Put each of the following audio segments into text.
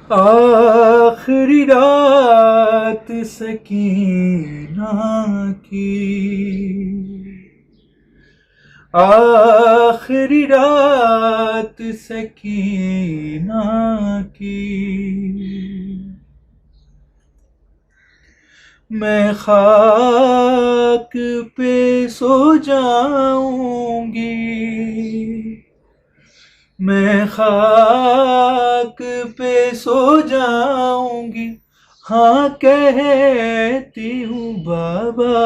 آخری رات سکینہ کی، آخری رات سکینہ کی، میں خاک پہ سو جاؤں گی، میں خاک پہ سو جاؤں گی، ہاں کہتی ہوں بابا،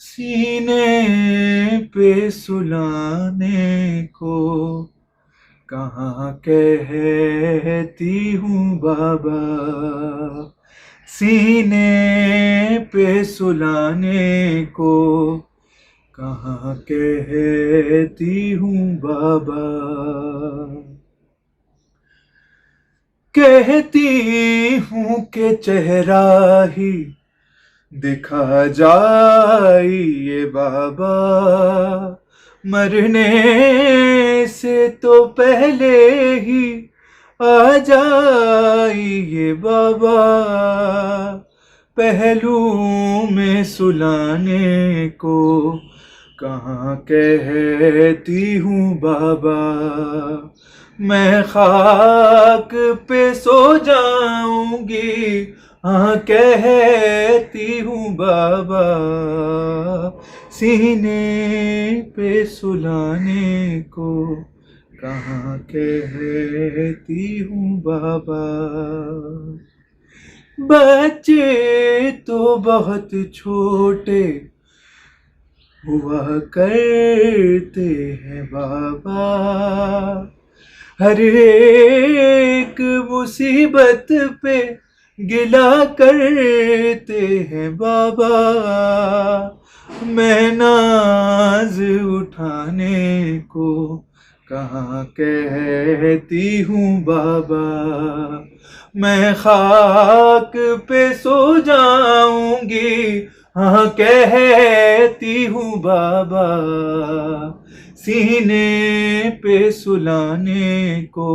سینے پہ سلانے کو کہاں کہتی ہوں بابا، سینے پہ سلانے کو کہاں کہتی ہوں بابا، کہتی ہوں کہ چہرہ ہی دکھا جائیے بابا، مرنے سے تو پہلے ہی آ جائیے بابا، پہلو میں سلانے کو کہاں کہتی ہوں بابا، میں خاک پہ سو جاؤں گی، ہاں کہتی ہوں بابا، سینے پہ سلانے کو کہاں کہتی ہوں بابا، بچے تو بہت چھوٹے ہوا کرتے ہیں بابا، ہر ایک مصیبت پہ گلا کرتے ہیں بابا، میں ناز اٹھانے کو کہاں کہتی ہوں بابا، میں خاک پہ سو جاؤں گی، ہاں کہتی ہوں بابا، سینے پہ سلانے کو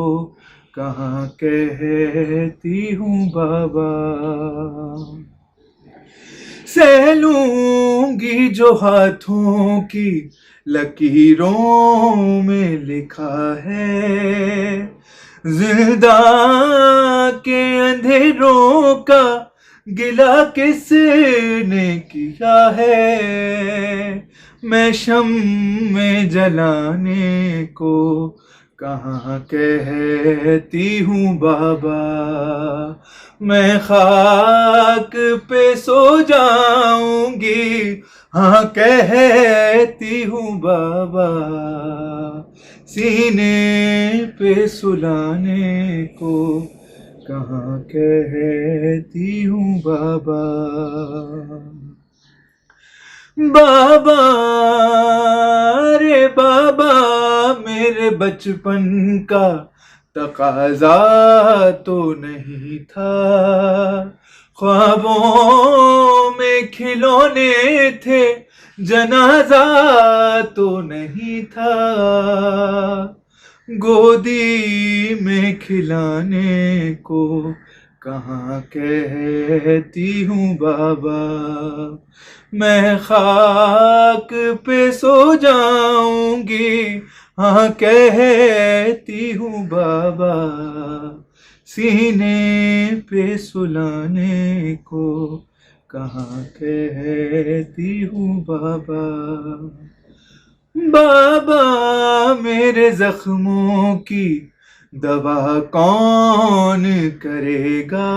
کہاں کہتی ہوں بابا، سہ لوں گی جو ہاتھوں کی لکیروں میں لکھا ہے، زنداں کے اندھیروں کا گلہ کس نے کیا ہے، میں شمع جلانے کو کہاں کہتی ہوں بابا، میں خاک پہ سو جاؤں گی، ہاں کہتی ہوں بابا، سینے پہ سلانے کو کہاں کہتی ہوں بابا، بابا رے بابا، میرے بچپن کا تقاضا تو نہیں تھا، خوابوں میں کھلونے تھے، جنازہ تو نہیں تھا، گودی میں کھلانے کو کہاں کہتی ہوں بابا، میں خاک پہ سو جاؤں گی، ہاں کہتی ہوں بابا، سینے پہ سلانے کو کہاں کہتی ہوں بابا، بابا میرے زخموں کی دوا کون کرے گا،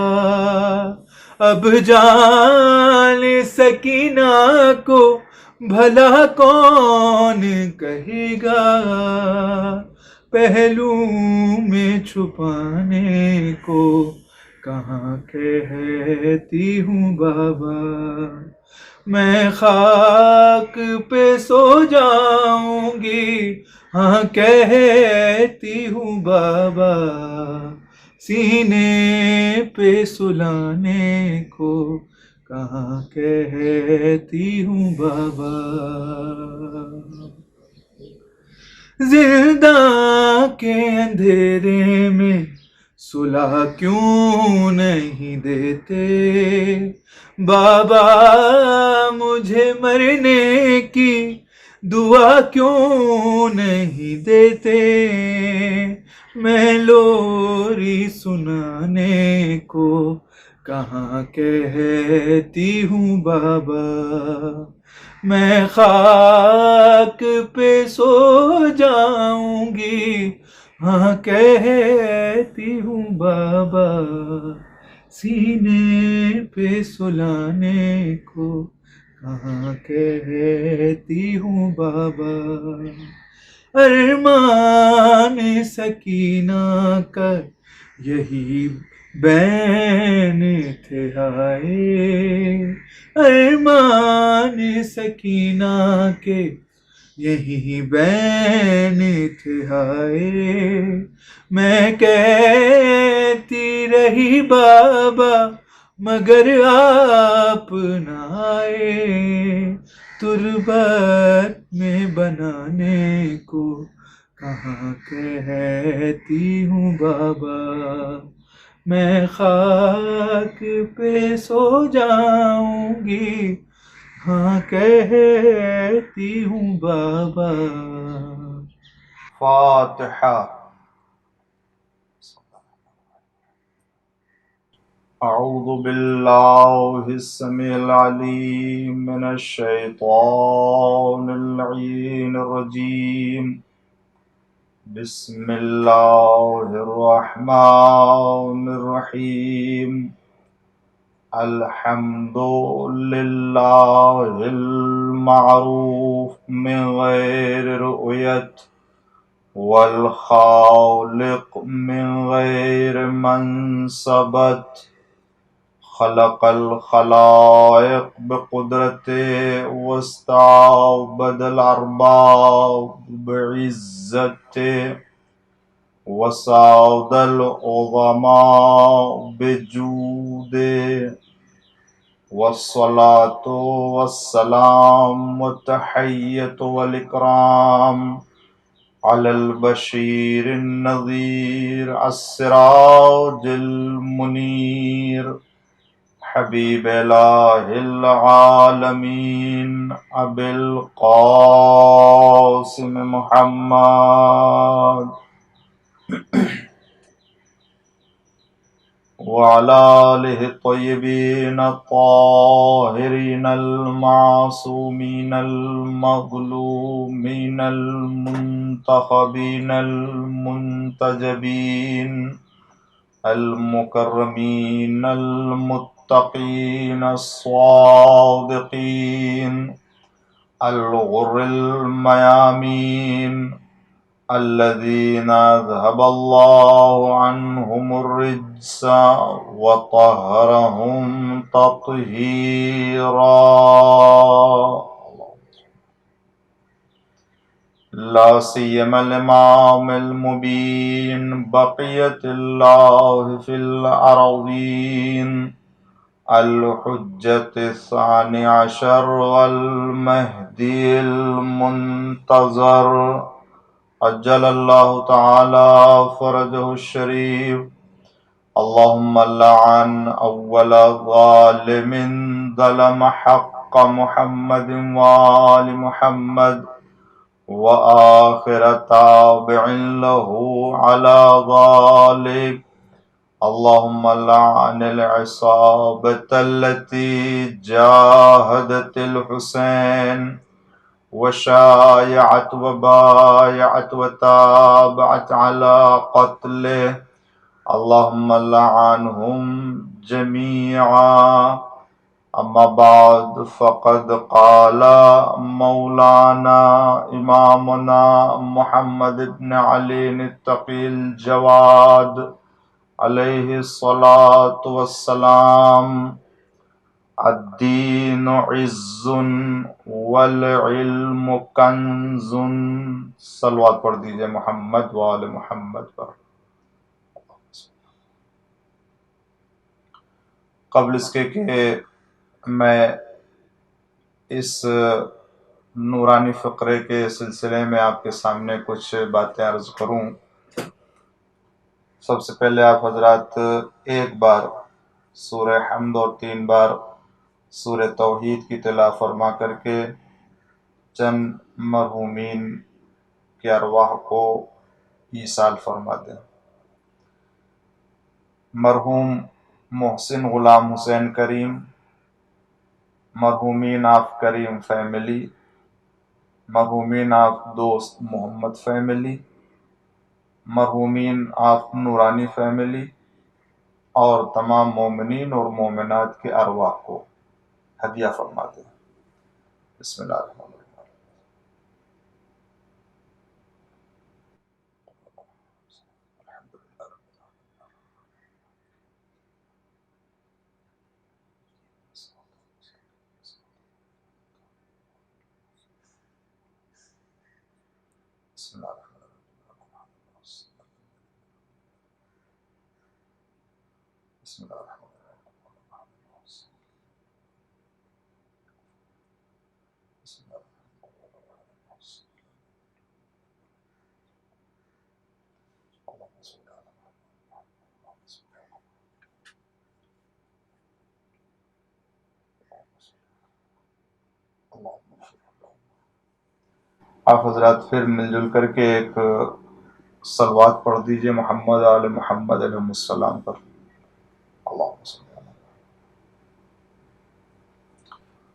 اب جان سکینہ کو بھلا کون کہے گا، پہلو میں چھپانے کو کہاں کہتی ہوں بابا، میں خاک پہ سو جاؤں گی، ہاں کہتی ہوں بابا، سینے پہ سلانے کو کہاں کہتی ہوں بابا، زنداں کے اندھیرے میں صلح کیوں نہیں دیتے؟ بابا مجھے مرنے کی دعا کیوں نہیں دیتے؟ میں لوری سنانے کو کہاں کہتی ہوں بابا، میں خاک پہ سو جاؤں گی ہاں کہتی ہوں بابا، سینے پہ سلانے کو کہاں کہتی ہوں بابا، ارمان سکینہ کا یہی بین تھے ہائے، ارمان سکینہ کے یہی بین تھے ہائے، میں کہتی رہی بابا مگر آپ نہ آئے، تربت میں بنانے کو کہاں کہتی ہوں بابا، میں خاک پہ سو جاؤں گی ہاں کہتی ہوں بابا۔ فاتحہ۔ اعوذ باللہ السمیع العلیم من الشیطان اللعین الرجیم، بسم اللہ الرحمن الرحیم، الحمد للہ المعروف من غیر رؤیت، والخالق من غیر منصبت، خلق الخلائق بقدرت واستعبد الارباب بعزت، وساد العظماء بجود، والصلاة والسلام والتحية والإكرام على البشير النذير السراج المنير، حبیب الہ العالمین ابی القاسم محمد وعلى آلہ الطیبین الطاہرین المعصومین المظلومین المنتخبین المنتجبین المکرمین المتقین الصادقین الغر المیامین الذین اذهب اللہ عنہم الرجس وطہرہم تطہیرا، لا سیما الامام المبین بقیت اللہ فی الارضین، الحجة الثانی عشر والمہدی المنتظر، عجل اللہ تعالی فرجہ الشریف، اللہم لعن اول ظالم ظلم حق محمد وآل محمد، وآخر تابع له على ذلك، اللهم لعن العصابة التي جاهدت الحسين وشايعت وبايعت وتابعت على قتله، اللهم لعنهم جميعا، اما بعد فقد قال مولانا امامنا محمد بن علی التقی الجواد علیہ الصلاة والسلام، الدین عز والعلم کنز، صلوات پڑھ دیجئے محمد وآل محمد پر۔ قبل اس کے کہ میں اس نورانی فقرے کے سلسلے میں آپ کے سامنے کچھ باتیں عرض کروں۔ سب سے پہلے آپ حضرات ایک بار سورہ حمد اور 3 بار سورہ توحید کی تلاوت فرما کر کے چند مرحومین کے ارواح کو ایصال فرما دیں۔ مرحوم محسن غلام حسین کریم، مرحومین آف کریم فیملی، مرحومین آف دوست محمد فیملی، مرحومین آف نورانی فیملی اور تمام مومنین اور مومنات کے ارواح کو ہدیہ فرما دیں۔ بسم اللہ الرحمن الرحیم۔ بسم اللہ الرحمن الرحیم۔ بسم اللہ الرحمن الرحیم۔ بسم اللہ آپ حضرات پھر مل جل کر کے ایک صلوات پڑھ دیجئے محمد آل محمد علیہ السلام پر۔ اللہم صلی اللہ۔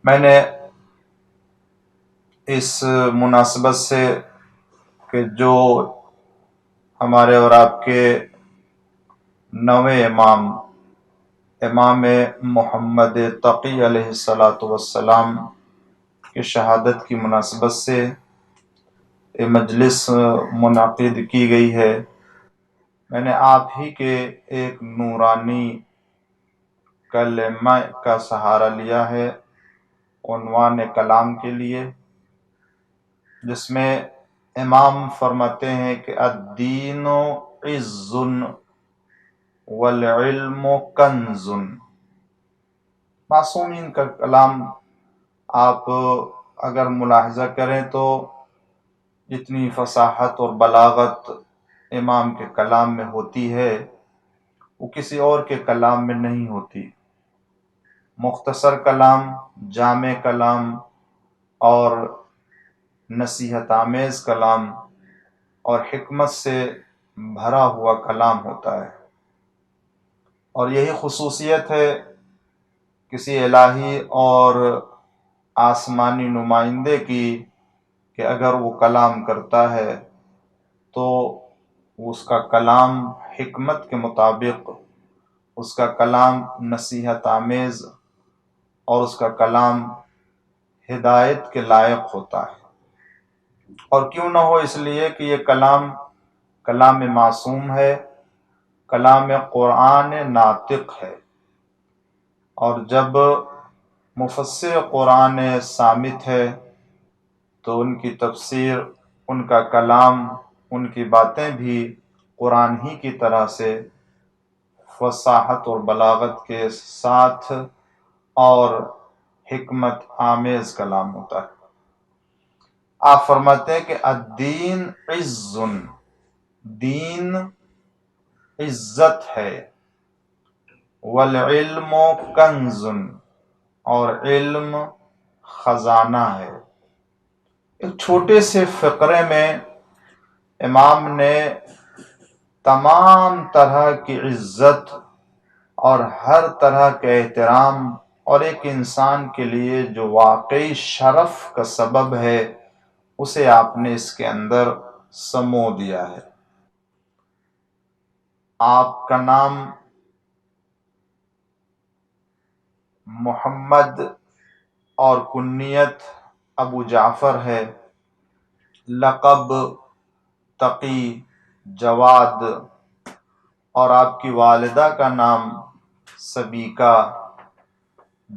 میں نے اس مناسبت سے کہ جو ہمارے اور آپ کے نویں امام محمد تقی علیہ السلام کی شہادت کی مناسبت سے یہ مجلس منعقد کی گئی ہے، میں نے آپ ہی کے ایک نورانی کلمہ کا سہارا لیا ہے عنوان کلام کے لیے، جس میں امام فرماتے ہیں کہ الدین عز والعلم کنز۔ معصومین کا کلام آپ اگر ملاحظہ کریں تو جتنی فصاحت اور بلاغت امام کے کلام میں ہوتی ہے وہ کسی اور کے کلام میں نہیں ہوتی۔ مختصر کلام، جامع کلام اور نصیحت آمیز کلام اور حکمت سے بھرا ہوا کلام ہوتا ہے، اور یہی خصوصیت ہے کسی الہی اور آسمانی نمائندے کی کہ اگر وہ کلام کرتا ہے تو اس کا کلام حکمت کے مطابق، اس کا کلام نصیحت آمیز اور اس کا کلام ہدایت کے لائق ہوتا ہے۔ اور کیوں نہ ہو، اس لیے کہ یہ کلام معصوم ہے، کلام قرآن ناطق ہے، اور جب مفسر قرآن صامت ہے تو ان کی تفسیر، ان کا کلام، ان کی باتیں بھی قرآن ہی کی طرح سے فصاحت اور بلاغت کے ساتھ اور حکمت آمیز کلام ہوتا ہے۔ آپ فرماتے ہیں کہ الدین عز، دین عزت ہے، والعلم کنز، اور علم خزانہ ہے۔ ایک چھوٹے سے فقرے میں امام نے تمام طرح کی عزت اور ہر طرح کے احترام اور ایک انسان کے لیے جو واقعی شرف کا سبب ہے اسے آپ نے اس کے اندر سمو دیا ہے۔ آپ کا نام محمد اور کنیت ابو جعفر ہے، لقب تقی، جواد، اور آپ کی والدہ کا نام سبیکہ،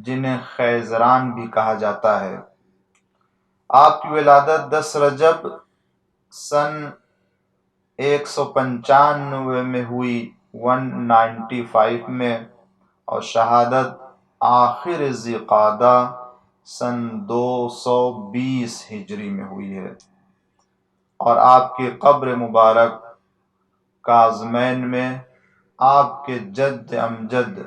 جنہیں خیزران بھی کہا جاتا ہے۔ آپ کی ولادت 10 رجب سن 195 میں ہوئی، 195 میں، اور شہادت آخر ذی قعدہ سن 220 ہجری میں ہوئی ہے، اور آپ کی قبر مبارک کاظمین میں آپ کے جد امجد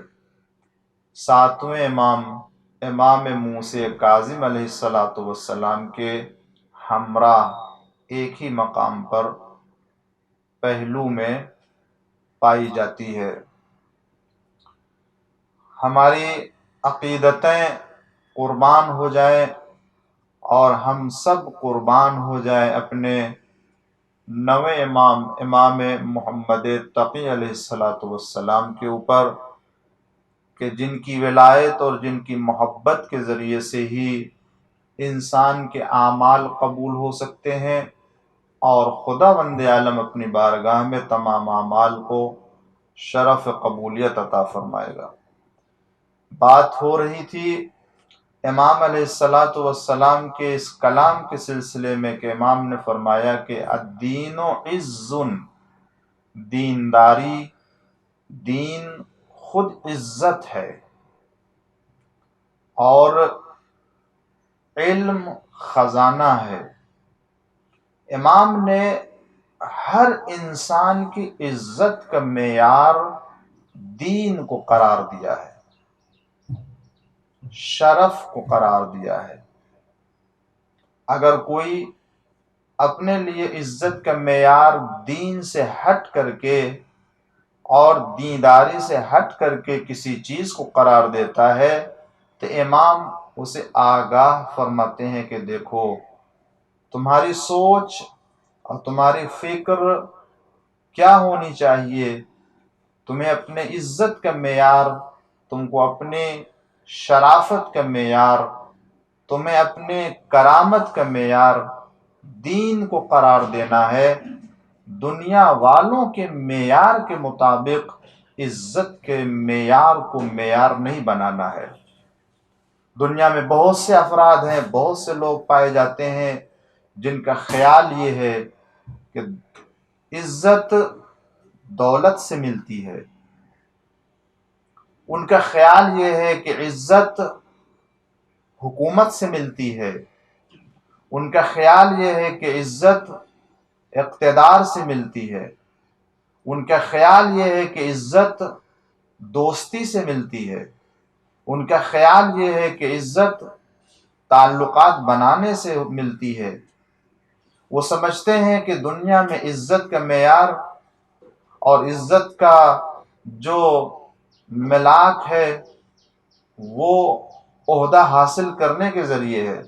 ساتویں امام موسیٰ کاظم علیہ السلام کے ہمراہ ایک ہی مقام پر پہلو میں پائی جاتی ہے۔ ہماری عقیدتیں قربان ہو جائیں اور ہم سب قربان ہو جائیں اپنے نویں امام محمد تقی علیہ السلام کے اوپر، کہ جن کی ولایت اور جن کی محبت کے ذریعے سے ہی انسان کے اعمال قبول ہو سکتے ہیں، اور خدا بند عالم اپنی بارگاہ میں تمام اعمال کو شرف قبولیت عطا فرمائے گا۔ بات ہو رہی تھی امام علیہ السلام کے اس کلام کے سلسلے میں کہ امام نے فرمایا کہ الدین عز، دینداری، دین خود عزت ہے، اور علم خزانہ ہے۔ امام نے ہر انسان کی عزت کا معیار دین کو قرار دیا ہے، شرف کو قرار دیا ہے۔ اگر کوئی اپنے لیے عزت کا معیار دین سے ہٹ کر کے اور دینداری سے ہٹ کر کے کسی چیز کو قرار دیتا ہے تو امام اسے آگاہ فرماتے ہیں کہ دیکھو، تمہاری سوچ اور تمہاری فکر کیا ہونی چاہیے؟ تمہیں اپنے عزت کا معیار، تم کو اپنے شرافت کا معیار، تمہیں اپنے کرامت کا معیار دین کو قرار دینا ہے، دنیا والوں کے معیار کے مطابق عزت کے معیار کو معیار نہیں بنانا ہے۔ دنیا میں بہت سے افراد ہیں، بہت سے لوگ پائے جاتے ہیں جن کا خیال یہ ہے کہ عزت دولت سے ملتی ہے، ان کا خیال یہ ہے کہ عزت حکومت سے ملتی ہے، ان کا خیال یہ ہے کہ عزت اقتدار سے ملتی ہے، ان کا خیال یہ ہے کہ عزت دوستی سے ملتی ہے، ان کا خیال یہ ہے کہ عزت تعلقات بنانے سے ملتی ہے۔ وہ سمجھتے ہیں کہ دنیا میں عزت کا معیار اور عزت کا جو ملاک ہے وہ عہدہ حاصل کرنے کے ذریعے ہے،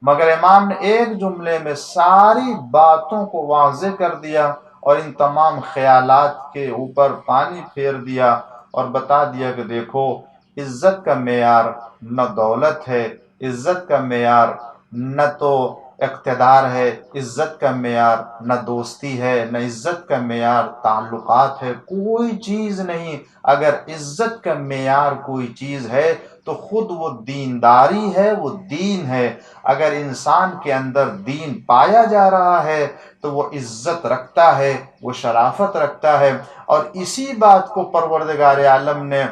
مگر امام نے ایک جملے میں ساری باتوں کو واضح کر دیا اور ان تمام خیالات کے اوپر پانی پھیر دیا اور بتا دیا کہ دیکھو، عزت کا معیار نہ دولت ہے، عزت کا معیار نہ تو اقتدار ہے، عزت کا معیار نہ دوستی ہے، نہ عزت کا معیار تعلقات ہے، کوئی چیز نہیں۔ اگر عزت کا معیار کوئی چیز ہے تو خود وہ دینداری ہے، وہ دین ہے۔ اگر انسان کے اندر دین پایا جا رہا ہے تو وہ عزت رکھتا ہے، وہ شرافت رکھتا ہے، اور اسی بات کو پروردگار عالم نے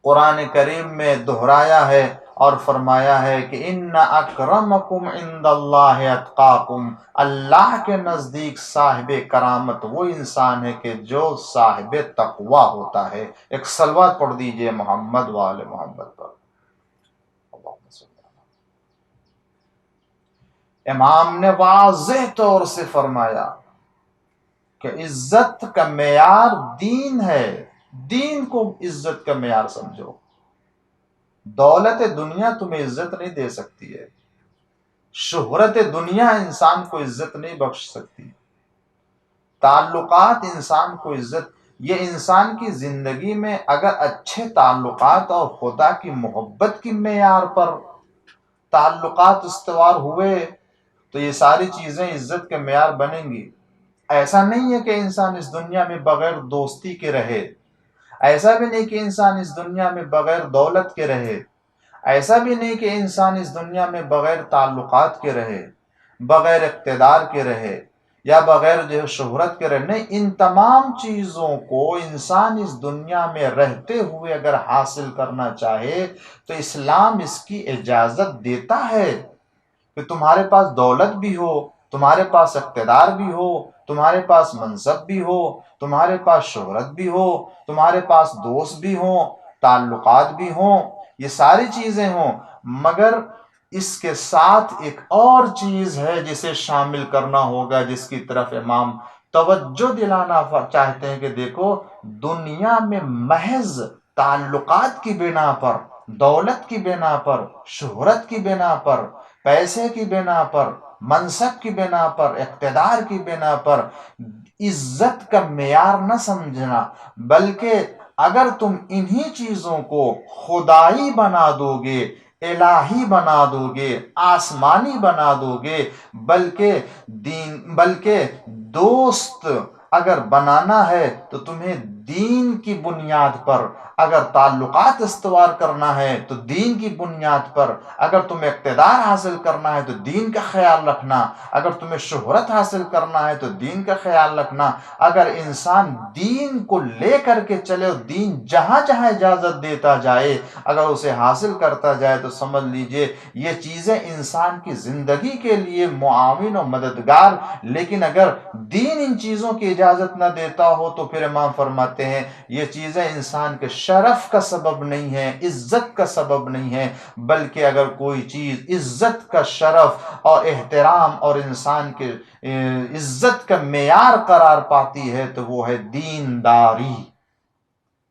قرآن کریم میں دہرایا ہے اور فرمایا ہے کہ ان اکرمکم عند اللہ اتقاکم، اللہ کے نزدیک صاحب کرامت وہ انسان ہے کہ جو صاحب تقوی ہوتا ہے۔ ایک صلوات پڑھ دیجئے محمد وآل محمد پر۔ امام نے واضح طور سے فرمایا کہ عزت کا معیار دین ہے، دین کو عزت کا معیار سمجھو۔ دولت دنیا تمہیں عزت نہیں دے سکتی ہے، شہرت دنیا انسان کو عزت نہیں بخش سکتی، تعلقات انسان کو عزت، یہ انسان کی زندگی میں اگر اچھے تعلقات اور خدا کی محبت کی معیار پر تعلقات استوار ہوئے تو یہ ساری چیزیں عزت کے معیار بنیں گی۔ ایسا نہیں ہے کہ انسان اس دنیا میں بغیر دوستی کے رہے، ایسا بھی نہیں کہ انسان اس دنیا میں بغیر دولت کے رہے، ایسا بھی نہیں کہ انسان اس دنیا میں بغیر تعلقات کے رہے، بغیر اقتدار کے رہے۔ یا بغیر جو ہے شہرت کے رہنے، ان تمام چیزوں کو انسان اس دنیا میں رہتے ہوئے اگر حاصل کرنا چاہے تو اسلام اس کی اجازت دیتا ہے کہ تمہارے پاس دولت بھی ہو، تمہارے پاس اقتدار بھی ہو، تمہارے پاس منصب بھی ہو، تمہارے پاس شہرت بھی ہو، تمہارے پاس دوست بھی ہوں، تعلقات بھی ہوں، یہ ساری چیزیں ہوں، مگر اس کے ساتھ ایک اور چیز ہے جسے شامل کرنا ہوگا، جس کی طرف امام توجہ دلانا چاہتے ہیں کہ دیکھو، دنیا میں محض تعلقات کی بنا پر، دولت کی بنا پر، شہرت کی بنا پر، پیسے کی بنا پر، منصب کی بنا پر، اقتدار کی بنا پر عزت کا معیار نہ سمجھنا، بلکہ اگر تم انہی چیزوں کو خدائی بنا دو گے، الہی بنا دو گے، آسمانی بنا دو گے، بلکہ دوست اگر بنانا ہے تو تمہیں دین کی بنیاد پر، اگر تعلقات استوار کرنا ہے تو دین کی بنیاد پر، اگر تمہیں اقتدار حاصل کرنا ہے تو دین کا خیال رکھنا، اگر تمہیں شہرت حاصل کرنا ہے تو دین کا خیال رکھنا، اگر انسان دین کو لے کر کے چلے اور دین جہاں جہاں اجازت دیتا جائے اگر اسے حاصل کرتا جائے تو سمجھ لیجئے یہ چیزیں انسان کی زندگی کے لیے معاون و مددگار، لیکن اگر دین ان چیزوں کی اجازت نہ دیتا ہو تو پھر امام فرماتے ہیں یہ چیزیں انسان کے شرف کا سبب نہیں ہے، عزت کا سبب نہیں ہے، بلکہ اگر کوئی چیز عزت کا شرف اور احترام اور انسان کے عزت کا معیار قرار پاتی ہے تو وہ ہے دینداری،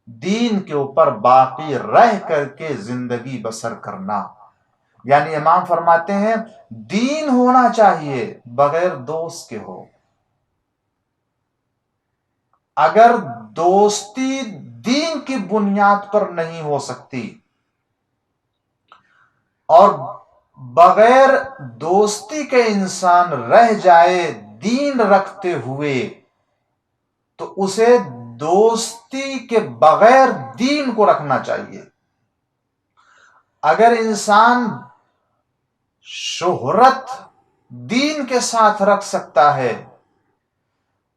دین کے اوپر باقی رہ کر کے زندگی بسر کرنا۔ یعنی امام فرماتے ہیں دین ہونا چاہیے بغیر دوست کے ہو، اگر دوستی دین کی بنیاد پر نہیں ہو سکتی اور بغیر دوستی کے انسان رہ جائے دین رکھتے ہوئے تو اسے دوستی کے بغیر دین کو رکھنا چاہیے۔ اگر انسان شہرت دین کے ساتھ رکھ سکتا ہے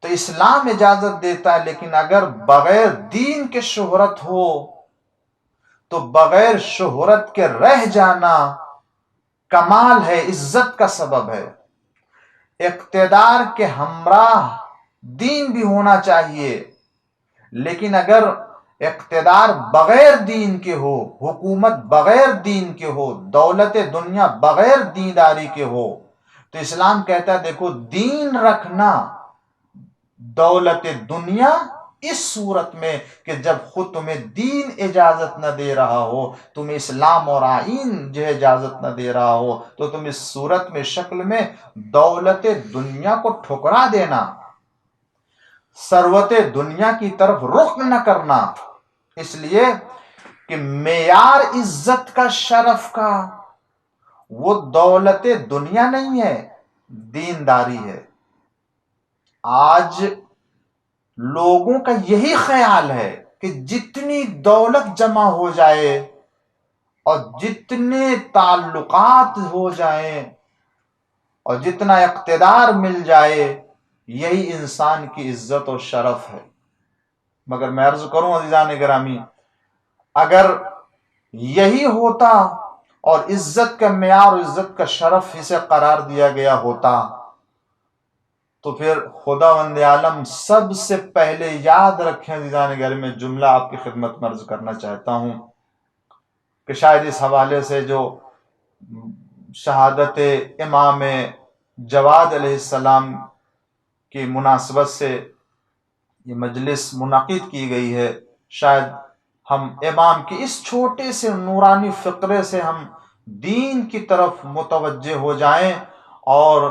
تو اسلام اجازت دیتا ہے، لیکن اگر بغیر دین کے شہرت ہو تو بغیر شہرت کے رہ جانا کمال ہے، عزت کا سبب ہے۔ اقتدار کے ہمراہ دین بھی ہونا چاہیے، لیکن اگر اقتدار بغیر دین کے ہو، حکومت بغیر دین کے ہو، دولت دنیا بغیر دینداری کے ہو تو اسلام کہتا ہے دیکھو دین رکھنا، دولت دنیا اس صورت میں کہ جب خود تمہیں دین اجازت نہ دے رہا ہو، تمہیں اسلام اور آئین جو اجازت نہ دے رہا ہو تو تم اس صورت میں شکل میں دولت دنیا کو ٹھکرا دینا، ثروت دنیا کی طرف رخ نہ کرنا، اس لیے کہ معیار عزت کا، شرف کا وہ دولت دنیا نہیں ہے، دینداری ہے۔ آج لوگوں کا یہی خیال ہے کہ جتنی دولت جمع ہو جائے اور جتنے تعلقات ہو جائیں اور جتنا اقتدار مل جائے یہی انسان کی عزت اور شرف ہے، مگر میں عرض کروں عزیزان گرامی، اگر یہی ہوتا اور عزت کا معیار اور عزت کا شرف اسے قرار دیا گیا ہوتا تو پھر خداوند عالم سب سے پہلے یاد رکھیں عزیزان گھر میں جملہ آپ کی خدمت میں عرض کرنا چاہتا ہوں کہ شاید اس حوالے سے جو شہادت امام جواد علیہ السلام کی مناسبت سے یہ مجلس منعقد کی گئی ہے، شاید ہم امام کی اس چھوٹے سے نورانی فقرے سے ہم دین کی طرف متوجہ ہو جائیں اور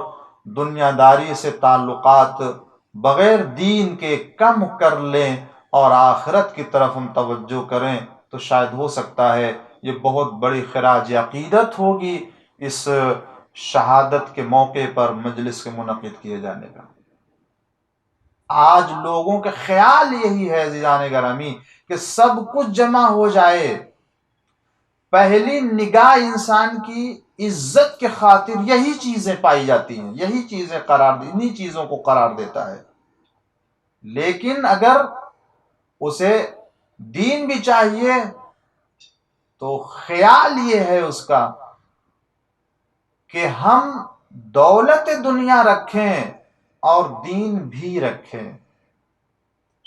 دنیا داری سے تعلقات بغیر دین کے کم کر لیں اور آخرت کی طرف ہم توجہ کریں تو شاید ہو سکتا ہے یہ بہت بڑی خراج عقیدت ہوگی اس شہادت کے موقع پر مجلس کے منعقد کیے جانے کا۔ آج لوگوں کے خیال یہی ہے عزیزان گرامی کہ سب کچھ جمع ہو جائے، پہلی نگاہ انسان کی عزت کے خاطر یہی چیزیں پائی جاتی ہیں، یہی چیزیں انہی چیزوں کو قرار دیتا ہے۔ لیکن اگر اسے دین بھی چاہیے تو خیال یہ ہے اس کا کہ ہم دولت دنیا رکھیں اور دین بھی رکھیں،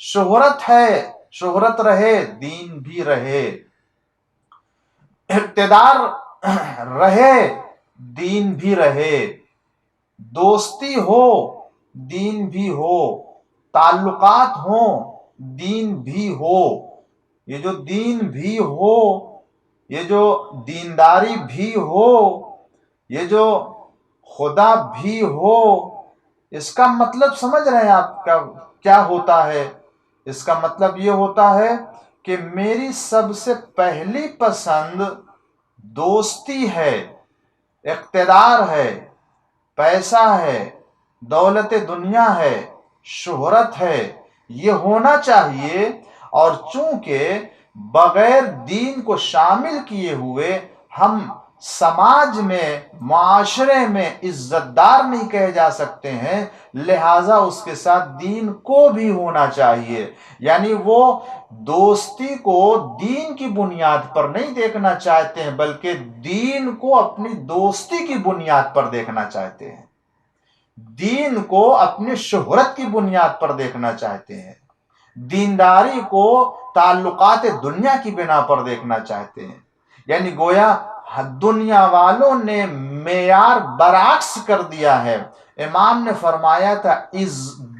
شہرت ہے، شہرت رہے، دین بھی رہے، اقتدار رہے، دین بھی رہے، دوستی ہو، دین بھی ہو، تعلقات ہوں، دین بھی ہو۔ یہ جو دین بھی ہو، یہ جو دینداری بھی ہو، یہ جو خدا بھی ہو، اس کا مطلب سمجھ رہے ہیں آپ کا کیا ہوتا ہے؟ اس کا مطلب یہ ہوتا ہے کہ میری سب سے پہلی پسند دوستی ہے، اقتدار ہے، پیسہ ہے، دولت دنیا ہے، شہرت ہے، یہ ہونا چاہیے۔ اور چونکہ بغیر دین کو شامل کیے ہوئے ہم سماج میں، معاشرے میں عزت دار نہیں کہے جا سکتے ہیں، لہٰذا اس کے ساتھ دین کو بھی ہونا چاہیے۔ یعنی وہ دوستی کو دین کی بنیاد پر نہیں دیکھنا چاہتے ہیں، بلکہ دین کو اپنی دوستی کی بنیاد پر دیکھنا چاہتے ہیں، دین کو اپنی شہرت کی بنیاد پر دیکھنا چاہتے ہیں، دینداری کو تعلقات دنیا کی بنا پر دیکھنا چاہتے ہیں۔ یعنی گویا دنیا والوں نے معیار برعکس کر دیا ہے۔ امام نے فرمایا تھا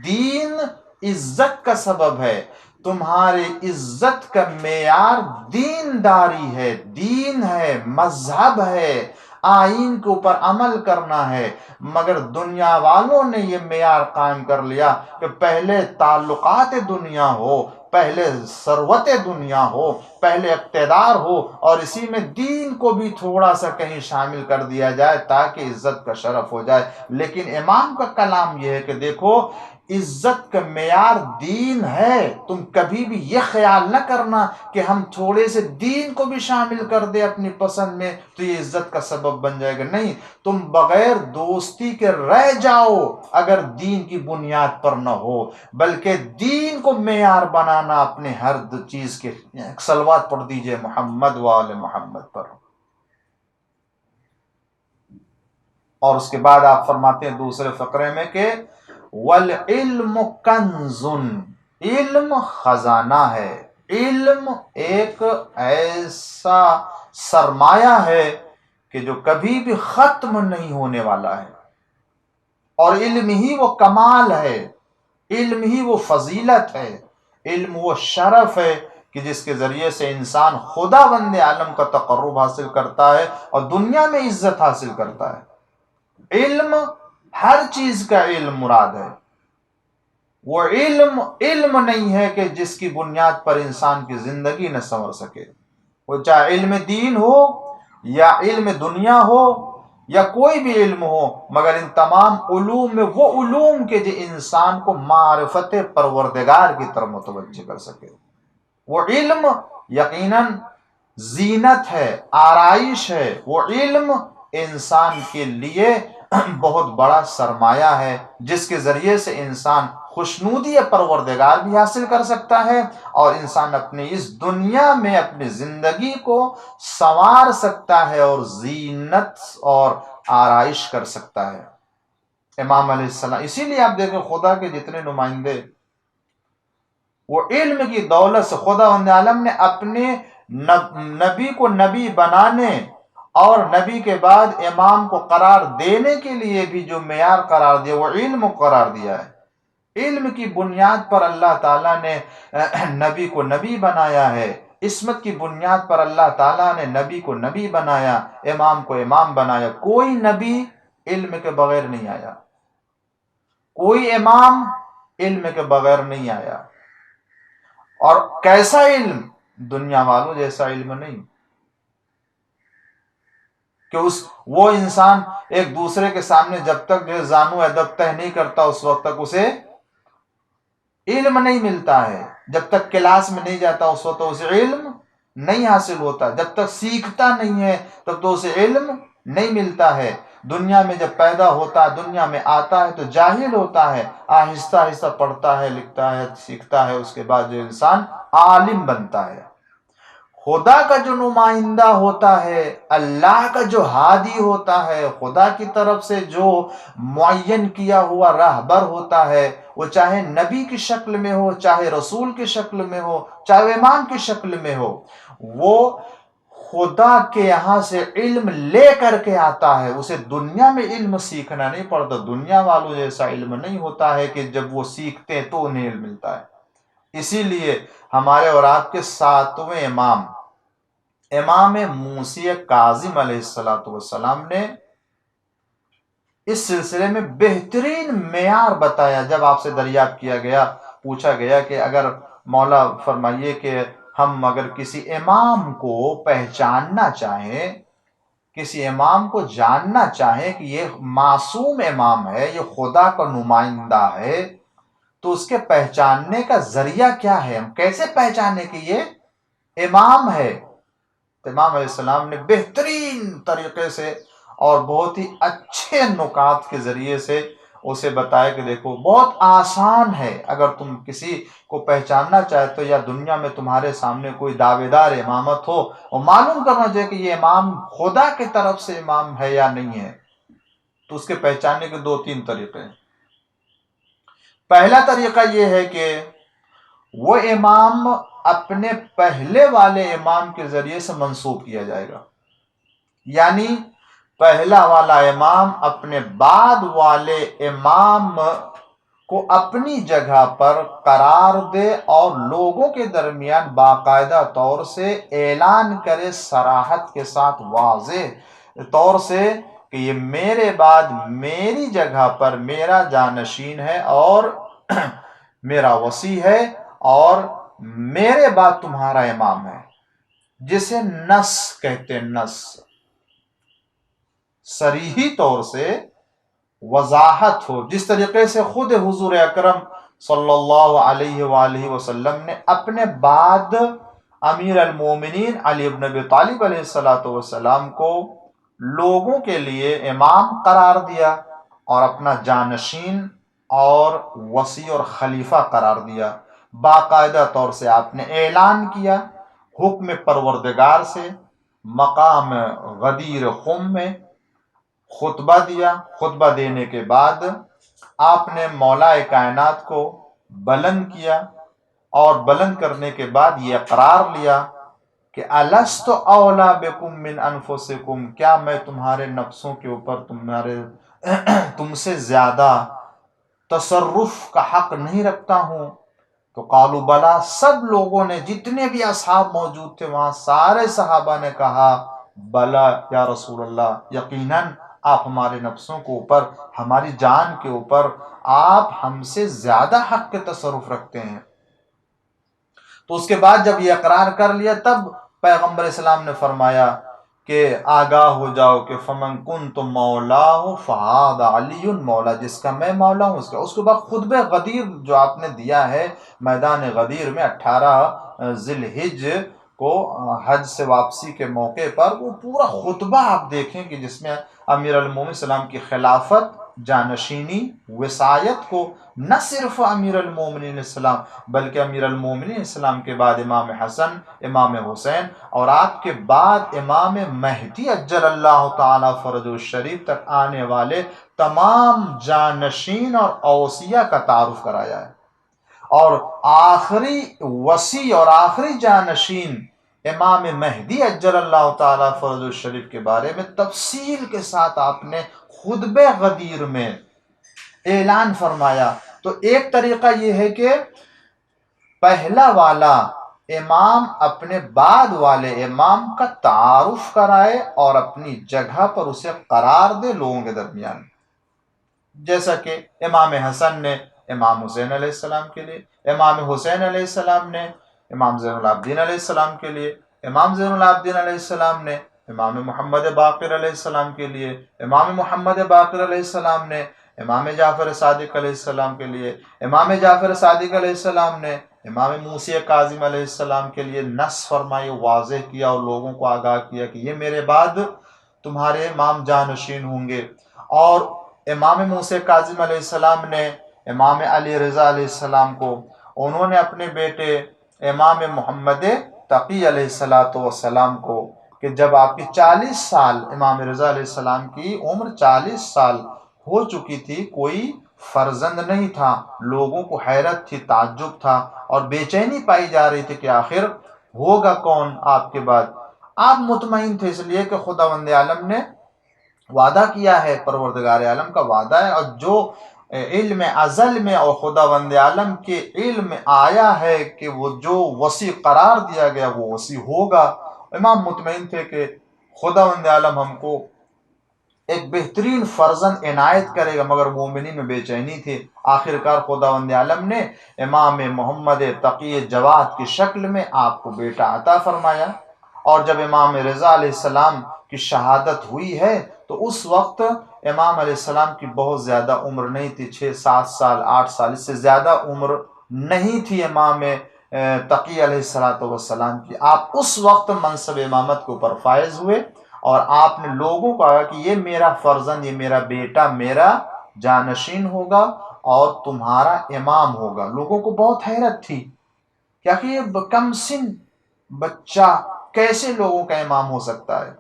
دین عزت کا سبب ہے، تمہاری عزت کا معیار دینداری ہے، دین ہے، مذہب ہے، آئین کے اوپر عمل کرنا ہے۔ مگر دنیا والوں نے یہ معیار قائم کر لیا کہ پہلے تعلقات دنیا ہو، پہلے ثروت دنیا ہو، پہلے اقتدار ہو، اور اسی میں دین کو بھی تھوڑا سا کہیں شامل کر دیا جائے تاکہ عزت کا شرف ہو جائے۔ لیکن امام کا کلام یہ ہے کہ دیکھو، عزت کا معیار دین ہے، تم کبھی بھی یہ خیال نہ کرنا کہ ہم تھوڑے سے دین کو بھی شامل کر دیں اپنی پسند میں تو یہ عزت کا سبب بن جائے گا۔ نہیں، تم بغیر دوستی کے رہ جاؤ اگر دین کی بنیاد پر نہ ہو، بلکہ دین کو معیار بنانا اپنے ہر چیز کے۔ صلوات پڑھ دیجئے محمد و آل محمد پر۔ اور اس کے بعد آپ فرماتے ہیں دوسرے فقرے میں کہ وَالْعِلْمُ كَنْزٌ، علم خزانہ ہے، علم ایک ایسا سرمایہ ہے کہ جو کبھی بھی ختم نہیں ہونے والا ہے، اور علم ہی وہ کمال ہے، علم ہی وہ فضیلت ہے، علم وہ شرف ہے کہ جس کے ذریعے سے انسان خدا بند عالم کا تقرب حاصل کرتا ہے اور دنیا میں عزت حاصل کرتا ہے۔ علم، ہر چیز کا علم مراد ہے۔ وہ علم نہیں ہے کہ جس کی بنیاد پر انسان کی زندگی نہ سنور سکے، وہ چاہے علم دین ہو یا علم دنیا ہو یا کوئی بھی علم ہو، مگر ان تمام علوم میں وہ علوم کے جو انسان کو معرفت پروردگار کی طرف متوجہ کر سکے، وہ علم یقیناً زینت ہے، آرائش ہے، وہ علم انسان کے لیے بہت بڑا سرمایہ ہے جس کے ذریعے سے انسان خوشنودی پروردگار بھی حاصل کر سکتا ہے اور انسان اپنی اس دنیا میں اپنی زندگی کو سنوار سکتا ہے اور زینت اور آرائش کر سکتا ہے۔ امام علیہ السلام، اسی لیے آپ دیکھیں خدا کے جتنے نمائندے، وہ علم کی دولت سے خدا بند عالم نے اپنے نبی کو نبی بنانے اور نبی کے بعد امام کو قرار دینے کے لیے بھی جو معیار قرار دیا وہ علم قرار دیا ہے۔ علم کی بنیاد پر اللہ تعالیٰ نے نبی کو نبی بنایا ہے، عصمت کی بنیاد پر اللہ تعالیٰ نے نبی کو نبی بنایا، امام کو امام بنایا۔ کوئی نبی علم کے بغیر نہیں آیا، کوئی امام علم کے بغیر نہیں آیا، اور کیسا علم؟ دنیا والوں جیسا علم نہیں کہ وہ انسان ایک دوسرے کے سامنے جب تک جو زانو ادب طے نہیں کرتا اس وقت تک اسے علم نہیں ملتا ہے، جب تک کلاس میں نہیں جاتا اس وقت اسے علم نہیں حاصل ہوتا، جب تک سیکھتا نہیں ہے تب تو اسے علم نہیں ملتا ہے۔ دنیا میں جب پیدا ہوتا ہے، دنیا میں آتا ہے تو جاہل ہوتا ہے، آہستہ آہستہ پڑھتا ہے، لکھتا ہے، سیکھتا ہے، اس کے بعد جو انسان عالم بنتا ہے۔ خدا کا جو نمائندہ ہوتا ہے، اللہ کا جو ہادی ہوتا ہے، خدا کی طرف سے جو معین کیا ہوا راہبر ہوتا ہے، وہ چاہے نبی کی شکل میں ہو، چاہے رسول کی شکل میں ہو، چاہے امام کی شکل میں ہو، وہ خدا کے یہاں سے علم لے کر کے آتا ہے۔ اسے دنیا میں علم سیکھنا نہیں پڑتا، دنیا والوں جیسا علم نہیں ہوتا ہے کہ جب وہ سیکھتے ہیں تو انہیں علم ملتا ہے۔ اسی لیے ہمارے اور آپ کے ساتویں امام موسی کاظم علیہ السلام نے اس سلسلے میں بہترین معیار بتایا۔ جب آپ سے دریافت کیا گیا، پوچھا گیا کہ اگر مولا فرمائیے کہ ہم اگر کسی امام کو پہچاننا چاہیں، کسی امام کو جاننا چاہیں کہ یہ معصوم امام ہے، یہ خدا کا نمائندہ ہے، تو اس کے پہچاننے کا ذریعہ کیا ہے؟ ہم کیسے پہچانے کہ یہ امام ہے؟ تو امام علیہ السلام نے بہترین طریقے سے اور بہت ہی اچھے نکات کے ذریعے سے اسے بتایا کہ دیکھو بہت آسان ہے، اگر تم کسی کو پہچاننا چاہتے ہو یا دنیا میں تمہارے سامنے کوئی دعوے دار امامت ہو اور معلوم کرنا چاہیے کہ یہ امام خدا کی طرف سے امام ہے یا نہیں ہے، تو اس کے پہچاننے کے 2-3 طریقے ہیں۔ پہلا طریقہ یہ ہے کہ وہ امام اپنے پہلے والے امام کے ذریعے سے منسوب کیا جائے گا، یعنی پہلا والا امام اپنے بعد والے امام کو اپنی جگہ پر قرار دے اور لوگوں کے درمیان باقاعدہ طور سے اعلان کرے، صراحت کے ساتھ واضح طور سے کہ یہ میرے بعد میری جگہ پر میرا جانشین ہے اور میرا وصی ہے اور میرے بعد تمہارا امام ہے، جسے نص کہتے ہیں۔ نص صریحی طور سے وضاحت ہو، جس طریقے سے خود حضور اکرم صلی اللہ علیہ وآلہ وسلم نے اپنے بعد امیر المومنین علی بن ابی طالب علیہ السلام کو لوگوں کے لیے امام قرار دیا اور اپنا جانشین اور وصی اور خلیفہ قرار دیا۔ باقاعدہ طور سے آپ نے اعلان کیا حکم پروردگار سے، مقام غدیر خم میں خطبہ دیا۔ خطبہ دینے کے بعد آپ نے مولا کائنات کو بلند کیا اور بلند کرنے کے بعد یہ اقرار لیا کہ الست اولا بکم من انفسکم، کیا میں تمہارے نفسوں کے اوپر تم سے زیادہ تصرف کا حق نہیں رکھتا ہوں؟ تو قالوا بلا، سب لوگوں نے، جتنے بھی اصحاب موجود تھے وہاں سارے صحابہ نے کہا بلا یا رسول اللہ، یقیناً آپ ہمارے نفسوں کے اوپر، ہماری جان کے اوپر آپ ہم سے زیادہ حق کے تصرف رکھتے ہیں۔ تو اس کے بعد جب یہ اقرار کر لیا تب پیغمبر اسلام نے فرمایا کہ آگاہ ہو جاؤ کہ فمن کنت مولا فہذا علی مولا، جس کا میں مولا ہوں اس کا۔ اس کے بعد خطبہ غدیر جو آپ نے دیا ہے میدان غدیر میں 18 ذی الحج کو حج سے واپسی کے موقع پر، وہ پورا خطبہ آپ دیکھیں کہ جس میں امیر المومنین السلام کی خلافت، جانشینی، وصایت کو نہ صرف امیر المومنین السلام بلکہ امیر المومنین السلام کے بعد امام حسن، امام حسین اور آپ کے بعد امام مہدی عجل اللہ تعالی فرجہ الشریف تک آنے والے تمام جانشین اور اوصیاء کا تعارف کرایا ہے، اور آخری وصی اور آخری جانشین امام مہدی عجل اللہ تعالی فرجہ الشریف کے بارے میں تفصیل کے ساتھ آپ نے خطبہ غدیر میں اعلان فرمایا۔ تو ایک طریقہ یہ ہے کہ پہلا والا امام اپنے بعد والے امام کا تعارف کرائے اور اپنی جگہ پر اسے قرار دے لوگوں کے درمیان، جیسا کہ امام حسن نے امام حسین علیہ السلام کے لیے، امام حسین علیہ السلام نے امام زین العابدین علیہ السلام کے لیے، امام زین العابدین علیہ السلام نے امام محمد باقر علیہ السلام کے لیے، امام محمد باقر علیہ السلام نے امام جعفر صادق علیہ السلام کے لیے، امام جعفر صادق علیہ السلام نے امام موسی کاظم علیہ السلام کے لیے نص فرمائی، واضح کیا اور لوگوں کو آگاہ کیا کہ یہ میرے بعد تمہارے امام جانشین ہوں گے۔ اور امام موسیٰ کاظم علیہ السلام نے امام علی رضا علیہ السلام کو، انہوں نے اپنے بیٹے امام محمد تقی علیہ السلام کو، کہ جب آپ کی 40 سال، امام رضا علیہ السلام کی عمر 40 سال ہو چکی تھی، کوئی فرزند نہیں تھا، لوگوں کو حیرت تھی، تعجب تھا اور بے چینی پائی جا رہی تھی کہ آخر ہوگا کون آپ کے بعد۔ آپ مطمئن تھے اس لیے کہ خداوند عالم نے وعدہ کیا ہے، پروردگار عالم کا وعدہ ہے، اور جو علم ازل میں اور خداوند عالم کے علم میں آیا ہے کہ وہ جو وصی قرار دیا گیا وہ وصی ہوگا۔ امام مطمئن تھے کہ خداوند عالم ہم کو ایک بہترین فرزند عنایت کرے گا، مگر مومنین میں بے چینی تھی۔ آخرکار خداوند عالم نے امام محمد تقی جواد کی شکل میں آپ کو بیٹا عطا فرمایا۔ اور جب امام رضا علیہ السلام کی شہادت ہوئی ہے تو اس وقت امام علیہ السلام کی بہت زیادہ عمر نہیں تھی، 6-7 سال 8 سال، اس سے زیادہ عمر نہیں تھی امام تقی علیہ السلام کی۔ آپ اس وقت منصب امامت کے اوپر فائز ہوئے اور آپ نے لوگوں کو کہا کہ یہ میرا فرزند، یہ میرا بیٹا میرا جانشین ہوگا اور تمہارا امام ہوگا۔ لوگوں کو بہت حیرت تھی کہ یہ کم سن بچہ کیسے لوگوں کا امام ہو سکتا ہے۔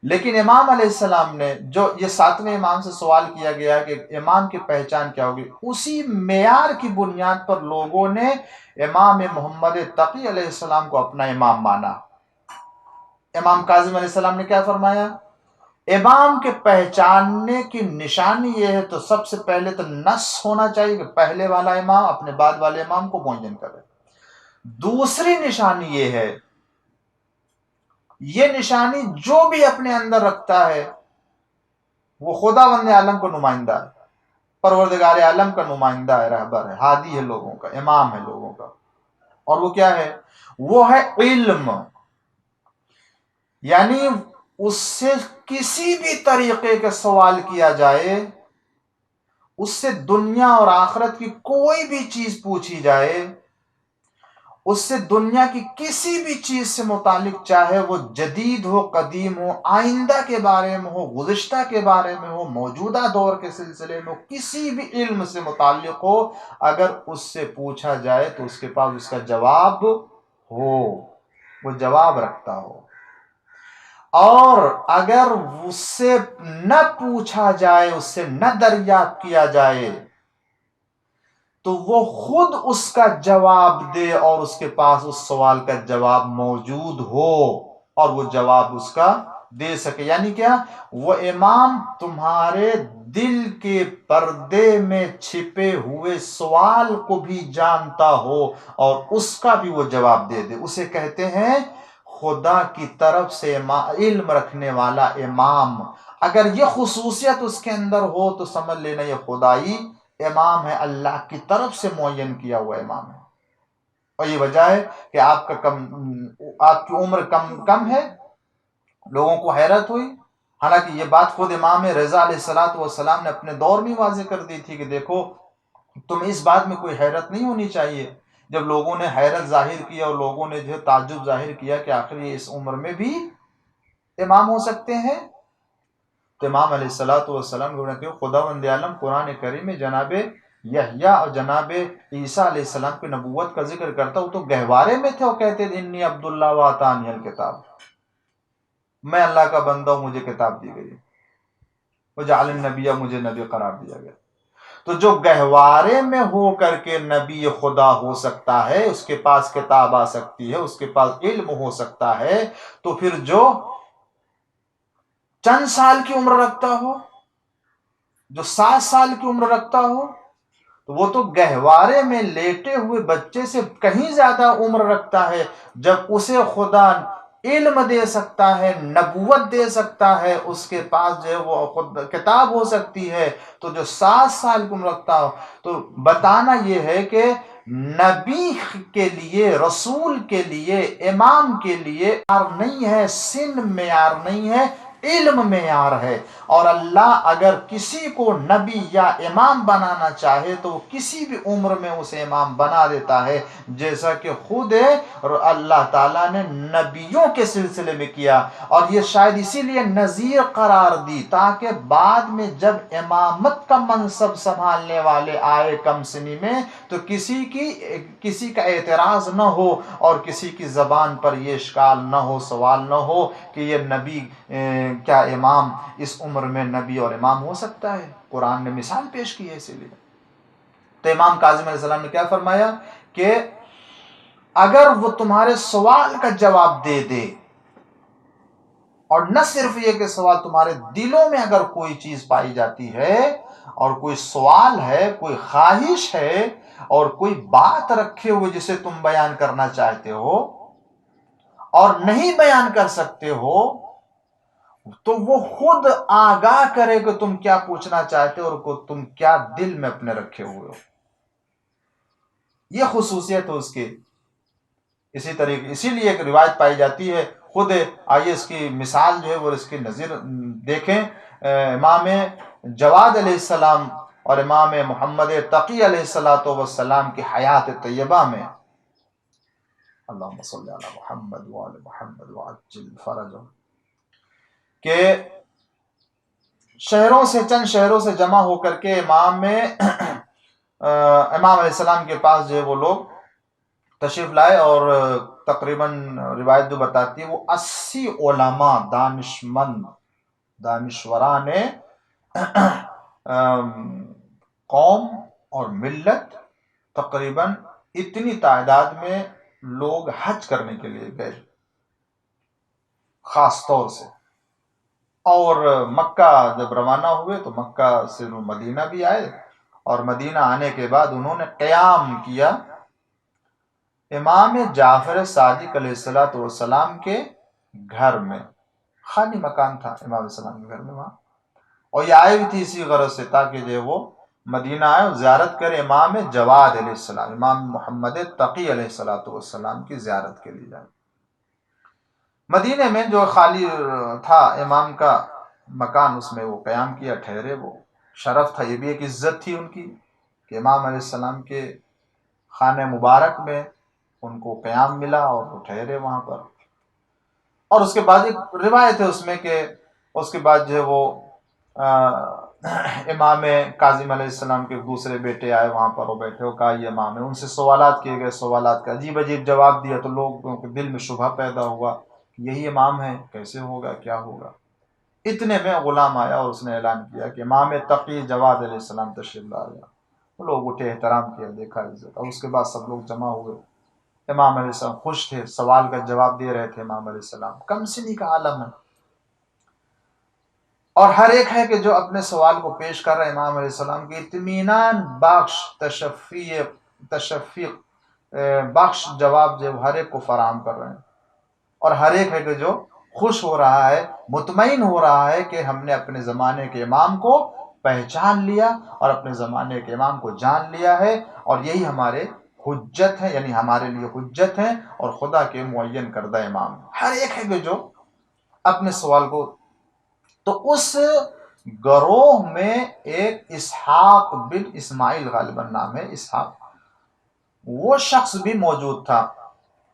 لیکن امام علیہ السلام نے، جو یہ 7ویں امام سے سوال کیا گیا کہ امام کی پہچان کیا ہوگی، اسی معیار کی بنیاد پر لوگوں نے امام محمد تقی علیہ السلام کو اپنا امام مانا۔ امام کاظم علیہ السلام نے کیا فرمایا؟ امام کے پہچاننے کی نشانی یہ ہے تو سب سے پہلے تو نص ہونا چاہیے کہ پہلے والا امام اپنے بعد والے امام کو معین کرے۔ دوسری نشانی یہ ہے، یہ نشانی جو بھی اپنے اندر رکھتا ہے وہ خداوند عالم کو نمائندہ ہے، پروردگار عالم کا نمائندہ ہے، رہبر ہے، ہادی ہے لوگوں کا، امام ہے لوگوں کا۔ اور وہ کیا ہے؟ وہ ہے علم، یعنی اس سے کسی بھی طریقے کا سوال کیا جائے، اس سے دنیا اور آخرت کی کوئی بھی چیز پوچھی جائے، اس سے دنیا کی کسی بھی چیز سے متعلق، چاہے وہ جدید ہو، قدیم ہو، آئندہ کے بارے میں ہو، گزشتہ کے بارے میں ہو، موجودہ دور کے سلسلے میں ہو، کسی بھی علم سے متعلق ہو، اگر اس سے پوچھا جائے تو اس کے پاس اس کا جواب ہو، وہ جواب رکھتا ہو۔ اور اگر اس سے نہ پوچھا جائے، اس سے نہ دریافت کیا جائے تو وہ خود اس کا جواب دے اور اس کے پاس اس سوال کا جواب موجود ہو اور وہ جواب اس کا دے سکے۔ یعنی کیا؟ وہ امام تمہارے دل کے پردے میں چھپے ہوئے سوال کو بھی جانتا ہو اور اس کا بھی وہ جواب دے دے، اسے کہتے ہیں خدا کی طرف سے علم رکھنے والا امام۔ اگر یہ خصوصیت اس کے اندر ہو تو سمجھ لینا یہ خدائی امام ہے، اللہ کی طرف سے معین کیا ہوا امام ہے۔ اور یہ وجہ ہے کہ آپ کی عمر کم ہے، لوگوں کو حیرت ہوئی، حالانکہ یہ بات خود امام رضا علیہ السلام نے اپنے دور میں واضح کر دی تھی کہ دیکھو تم اس بات میں کوئی حیرت نہیں ہونی چاہیے۔ جب لوگوں نے حیرت ظاہر کیا اور لوگوں نے جو تعجب ظاہر کیا کہ آخر یہ اس عمر میں بھی امام ہو سکتے ہیں، تو امام علیہ السلام نے کہ خداوند عالم قرآن کریم میں جناب یحییٰ اور جناب عیسیٰ علیہ السلام کی نبوت کا ذکر کرتا ہوں تو گہوارے میں تھے، وہ کہتے تھے انی عبداللہ وآتانی الکتاب، میں اللہ کا بندہ ہوں، مجھے کتاب دی گئی، وجعل النبی، مجھے نبی قرار دیا گیا۔ تو جو گہوارے میں ہو کر کے نبی خدا ہو سکتا ہے، اس کے پاس کتاب آ سکتی ہے، اس کے پاس علم ہو سکتا ہے، تو پھر جو چند سال کی عمر رکھتا ہو، جو 7 سال کی عمر رکھتا ہو، تو وہ تو گہوارے میں لیٹے ہوئے بچے سے کہیں زیادہ عمر رکھتا ہے۔ جب اسے خدا علم دے سکتا ہے، نبوت دے سکتا ہے، اس کے پاس جو ہے وہ خود کتاب ہو سکتی ہے، تو جو 7 سال کی عمر رکھتا ہو، تو بتانا یہ ہے کہ نبی کے لیے، رسول کے لیے، امام کے لیے معیار نہیں ہے، سن معیار نہیں ہے، علم معیار ہے، اور اللہ اگر کسی کو نبی یا امام بنانا چاہے تو وہ کسی بھی عمر میں اسے امام بنا دیتا ہے، جیسا کہ خود اللہ تعالیٰ نے نبیوں کے سلسلے میں کیا، اور یہ شاید اسی لیے نذیر قرار دی تاکہ بعد میں جب امامت کا منصب سنبھالنے والے آئے کم سنی میں تو کسی کا اعتراض نہ ہو اور کسی کی زبان پر یہ اشکال نہ ہو، سوال نہ ہو کہ یہ نبی کیا امام اس عمر میں نبی اور امام ہو سکتا ہے؟ قرآن نے مثال پیش کی ہے اسی لیے۔ تو امام کاظم علیہ السلام نے کیا فرمایا کہ اگر وہ تمہارے سوال کا جواب دے دے، اور نہ صرف یہ کہ سوال، تمہارے دلوں میں اگر کوئی چیز پائی جاتی ہے اور کوئی سوال ہے، کوئی خواہش ہے اور کوئی بات رکھے ہوئے جسے تم بیان کرنا چاہتے ہو اور نہیں بیان کر سکتے ہو، تو وہ خود آگاہ کرے کہ تم کیا پوچھنا چاہتے ہو اور تم کیا دل میں اپنے رکھے ہوئے ہو۔ یہ خصوصیت ہے اس کی۔ اسی طریقے اسی لیے ایک روایت پائی جاتی ہے، خود آئیے اس کی مثال جو ہے وہ اس کی نظیر دیکھیں۔ امام جواد علیہ السلام اور امام محمد تقی علیہ السلام کی حیات طیبہ میں، اللہم صلی علی محمد وآل محمد وعجل فرجہ، کہ چند شہروں سے جمع ہو کر کے امام علیہ السلام کے پاس جو ہے وہ لوگ تشریف لائے، اور تقریباً روایت جو بتاتی ہے وہ 80 علماء دانشوران قوم اور ملت، تقریباً اتنی تعداد میں لوگ حج کرنے کے لیے گئے خاص طور سے، اور مکہ جب روانہ ہوئے تو مکہ سے مدینہ بھی آئے، اور مدینہ آنے کے بعد انہوں نے قیام کیا امام جعفر صادق علیہ السلام کے گھر میں۔ خالی مکان تھا امام علیہ السلام کے گھر میں وہاں، اور یہ آئے بھی تھی اسی غرض سے تاکہ جو وہ مدینہ آئے اور زیارت کرے امام جواد علیہ السلام، امام محمد تقی علیہ السلام کی زیارت کے لیے جائے۔ مدینہ میں جو خالی تھا امام کا مکان، اس میں وہ قیام کیا، ٹھہرے۔ وہ شرف تھا، یہ بھی ایک عزت تھی ان کی کہ امام علیہ السلام کے خانہ مبارک میں ان کو قیام ملا اور وہ ٹھہرے وہاں پر۔ اور اس کے بعد ایک روایت ہے اس میں کہ اس کے بعد جو ہے وہ امام کاظم علیہ السلام کے دوسرے بیٹے آئے وہاں پر، وہ بیٹھے، وہ کہا یہ امام ہے، ان سے سوالات کیے گئے، سوالات کا عجیب عجیب جواب دیا، تو لوگوں کے دل میں شبہ پیدا ہوا کہ یہی امام ہے، کیسے ہوگا، کیا ہوگا۔ اتنے میں غلام آیا اور اس نے اعلان کیا کہ امام تقی جواد علیہ السلام تشریف لا گیا۔ وہ لوگ اٹھے، احترام کیا، دیکھا، عزت، اور اس کے بعد سب لوگ جمع ہوئے۔ امام علیہ السلام خوش تھے، سوال کا جواب دے رہے تھے امام علیہ السلام، کم سنی کا عالم ہے، اور ہر ایک ہے کہ جو اپنے سوال کو پیش کر رہے امام علیہ السلام کی اطمینان بخش تشفیق بخش جواب جو ہر ایک کو فراہم کر رہے ہیں، اور ہر ایک ہے کہ جو خوش ہو رہا ہے، مطمئن ہو رہا ہے کہ ہم نے اپنے زمانے کے امام کو پہچان لیا اور اپنے زمانے کے امام کو جان لیا ہے، اور یہی ہمارے حجت ہے، یعنی ہمارے لیے حجت ہے اور خدا کے معین کردہ امام۔ ہر ایک ہے کہ جو اپنے سوال کو، تو اس گروہ میں ایک اسحاق بن اسماعیل غالباً نام ہے، اسحاق، وہ شخص بھی موجود تھا،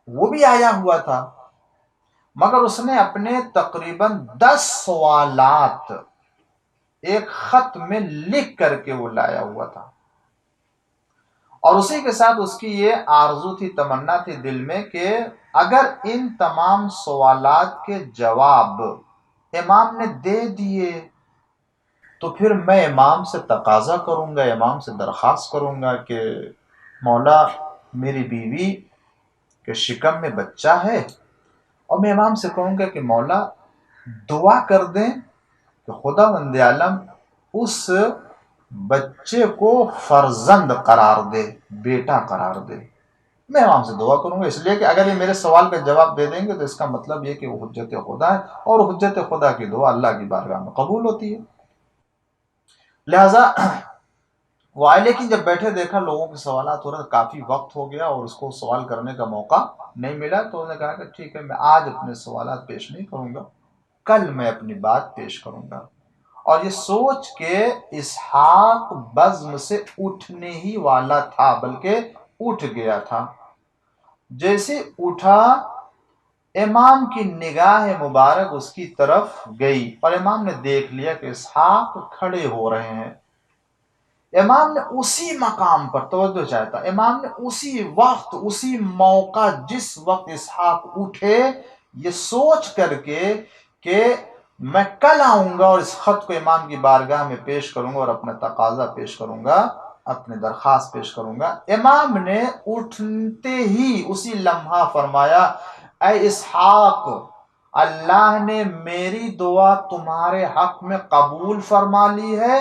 وہ بھی آیا ہوا تھا، مگر اس نے اپنے تقریباً 10 سوالات ایک خط میں لکھ کر کے وہ لایا ہوا تھا، اور اسی کے ساتھ اس کی یہ آرزو تھی، تمنا تھی دل میں کہ اگر ان تمام سوالات کے جواب امام نے دے دیے تو پھر میں امام سے تقاضا کروں گا، امام سے درخواست کروں گا کہ مولا میری بیوی کے شکم میں بچہ ہے، اور میں امام سے کہوں گا کہ مولا دعا کر دیں کہ خدا وند عالم اس بچے کو فرزند قرار دے، بیٹا قرار دے۔ میں امام سے دعا کروں گا، اس لیے کہ اگر یہ میرے سوال کا جواب دے دیں گے تو اس کا مطلب یہ کہ وہ حجت خدا ہے، اور حجت خدا کی دعا اللہ کی بارگاہ میں قبول ہوتی ہے۔ لہذا وہ آئے، لیکن جب بیٹھے دیکھا لوگوں کے سوالات ہو رہے، کافی وقت ہو گیا اور اس کو سوال کرنے کا موقع نہیں ملا، تو انہوں نے کہا کہ ٹھیک ہے، میں آج اپنے سوالات پیش نہیں کروں گا، کل میں اپنی بات پیش کروں گا۔ اور یہ سوچ کے اسحاق بزم سے اٹھنے ہی والا تھا، بلکہ اٹھ گیا تھا۔ جیسے اٹھا، امام کی نگاہ مبارک اس کی طرف گئی اور امام نے دیکھ لیا کہ اسحاق کھڑے ہو رہے ہیں۔ امام نے اسی مقام پر توجہ چاہتا، امام نے اسی وقت، اسی موقع، جس وقت اسحاق اٹھے، یہ سوچ کر کے کہ میں کل آؤں گا اور اس خط کو امام کی بارگاہ میں پیش کروں گا اور اپنا تقاضا پیش کروں گا، اپنی درخواست پیش کروں گا، امام نے اٹھتے ہی اسی لمحہ فرمایا، اے اسحاق، اللہ نے میری دعا تمہارے حق میں قبول فرما لی ہے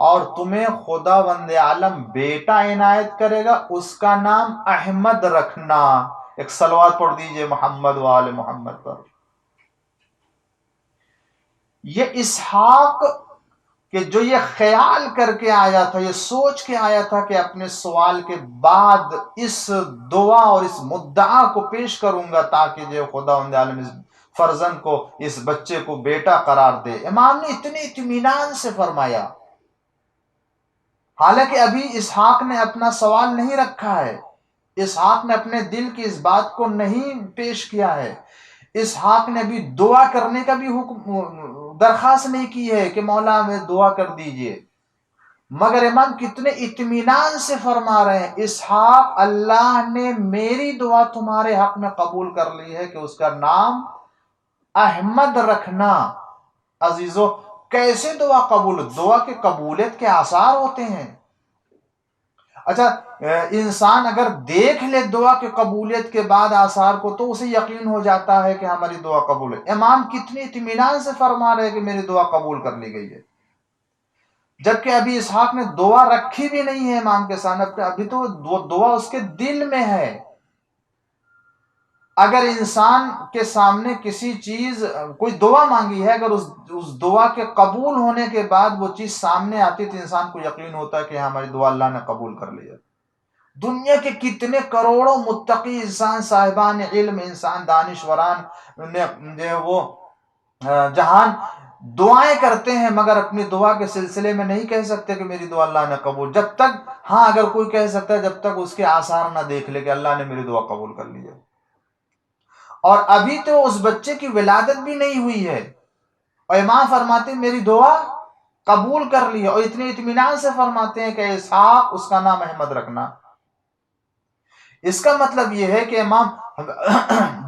اور تمہیں خداوند عالم بیٹا عنایت کرے گا، اس کا نام احمد رکھنا۔ ایک صلوات پڑھ دیجئے محمد و آل محمد پر۔ یہ اسحاق کہ جو یہ خیال کر کے آیا تھا، یہ سوچ کے آیا تھا کہ اپنے سوال کے بعد اس دعا اور اس مدعا کو پیش کروں گا تاکہ جو خداوند عالم اس فرزند کو، اس بچے کو بیٹا قرار دے، امام نے اتنے اطمینان سے فرمایا، حالانکہ ابھی اسحاق نے اپنا سوال نہیں رکھا ہے، اسحاق نے اپنے دل کی اس بات کو نہیں پیش کیا ہے، اسحاق نے ابھی دعا کرنے کا بھی درخواست نہیں کی ہے کہ مولا ہمیں دعا کر دیجئے، مگر امام کتنے اطمینان سے فرما رہے ہیں، اسحاق، اللہ نے میری دعا تمہارے حق میں قبول کر لی ہے کہ اس کا نام احمد رکھنا۔ عزیزو، کیسے دعا قبول؟ دعا کے قبولیت کے آثار ہوتے ہیں۔ اچھا، انسان اگر دیکھ لے دعا کے قبولیت کے بعد آثار کو تو اسے یقین ہو جاتا ہے کہ ہماری دعا قبول ہے۔ امام کتنی اطمینان سے فرما رہے کہ میری دعا قبول کر لی گئی ہے، جبکہ ابھی اسحاق نے دعا رکھی بھی نہیں ہے امام کے سامنے، ابھی تو وہ دعا اس کے دل میں ہے۔ اگر انسان کے سامنے کسی چیز، کوئی دعا مانگی ہے، اگر اس دعا کے قبول ہونے کے بعد وہ چیز سامنے آتی تو انسان کو یقین ہوتا ہے کہ ہماری دعا اللہ نے قبول کر لی ہے۔ دنیا کے کتنے کروڑوں متقی انسان، صاحبان علم، انسان، دانشوران نے وہ جہان دعائیں کرتے ہیں، مگر اپنی دعا کے سلسلے میں نہیں کہہ سکتے کہ میری دعا اللہ نے قبول، جب تک، ہاں اگر کوئی کہہ سکتا ہے جب تک اس کے آثار نہ دیکھ لے کہ اللہ نے میری دعا قبول کر لی ہے۔ اور ابھی تو اس بچے کی ولادت بھی نہیں ہوئی ہے اور امام فرماتے ہیں میری دعا قبول کر لی ہے، اور اتنے اطمینان سے فرماتے ہیں کہ اسحاق، اس کا نام احمد رکھنا۔ اس کا مطلب یہ ہے کہ امام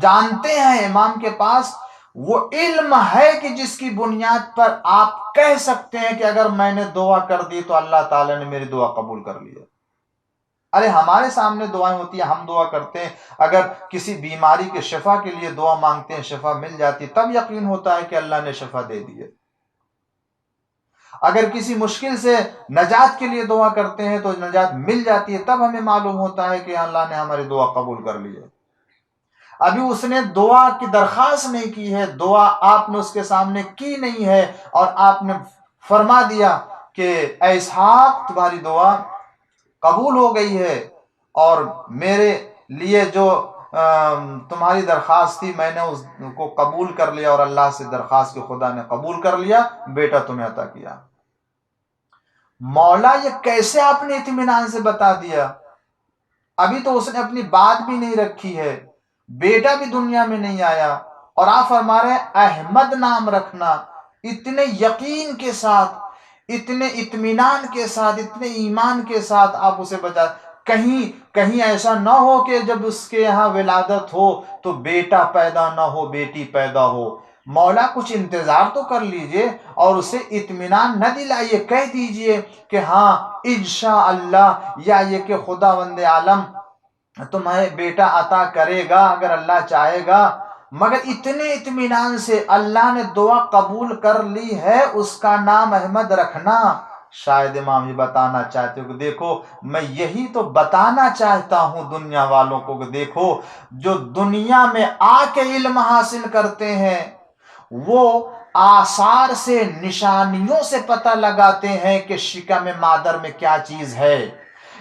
جانتے ہیں، امام کے پاس وہ علم ہے کہ جس کی بنیاد پر آپ کہہ سکتے ہیں کہ اگر میں نے دعا کر دی تو اللہ تعالیٰ نے میری دعا قبول کر لی ہے۔ ارے ہمارے سامنے دعائیں ہوتی ہیں، ہم دعا کرتے ہیں، اگر کسی بیماری کے شفا کے لیے دعا مانگتے ہیں، شفا مل جاتی، تب یقین ہوتا ہے کہ اللہ نے شفا دے دی ہے۔ اگر کسی مشکل سے نجات کے لیے دعا کرتے ہیں تو نجات مل جاتی ہے، تب ہمیں معلوم ہوتا ہے کہ اللہ نے ہماری دعا قبول کر لی ہے۔ ابھی اس نے دعا کی درخواست نہیں کی ہے، دعا آپ نے اس کے سامنے کی نہیں ہے، اور آپ نے فرما دیا کہ اے اسحاق، تمہاری دعا قبول ہو گئی ہے، اور میرے لیے جو تمہاری درخواست تھی میں نے اس کو قبول کر لیا، اور اللہ سے درخواست کی خدا نے قبول کر لیا، بیٹا تمہیں عطا کیا۔ مولا یہ کیسے آپ نے اطمینان سے بتا دیا؟ ابھی تو اس نے اپنی بات بھی نہیں رکھی ہے، بیٹا بھی دنیا میں نہیں آیا، اور آپ فرما رہے ہیں احمد نام رکھنا۔ اتنے یقین کے ساتھ، اتنے اطمینان کے ساتھ، اتنے ایمان کے ساتھ آپ اسے بتا، کہیں ایسا نہ ہو کہ جب اس کے یہاں ولادت ہو تو بیٹا پیدا نہ ہو، بیٹی پیدا ہو۔ مولا کچھ انتظار تو کر لیجئے اور اسے اطمینان نہ دلائیے، کہہ دیجئے کہ ہاں انشاءاللہ، یا یہ کہ خداوند عالم تمہیں بیٹا عطا کرے گا اگر اللہ چاہے گا، مگر اتنے اطمینان سے اللہ نے دعا قبول کر لی ہے، اس کا نام احمد رکھنا۔ شاید امام یہ بتانا چاہتے ہو کہ دیکھو، میں یہی تو بتانا چاہتا ہوں دنیا والوں کو کہ دیکھو، جو دنیا میں آ کے علم حاصل کرتے ہیں وہ آثار سے، نشانیوں سے پتہ لگاتے ہیں کہ شکم مادر میں کیا چیز ہے،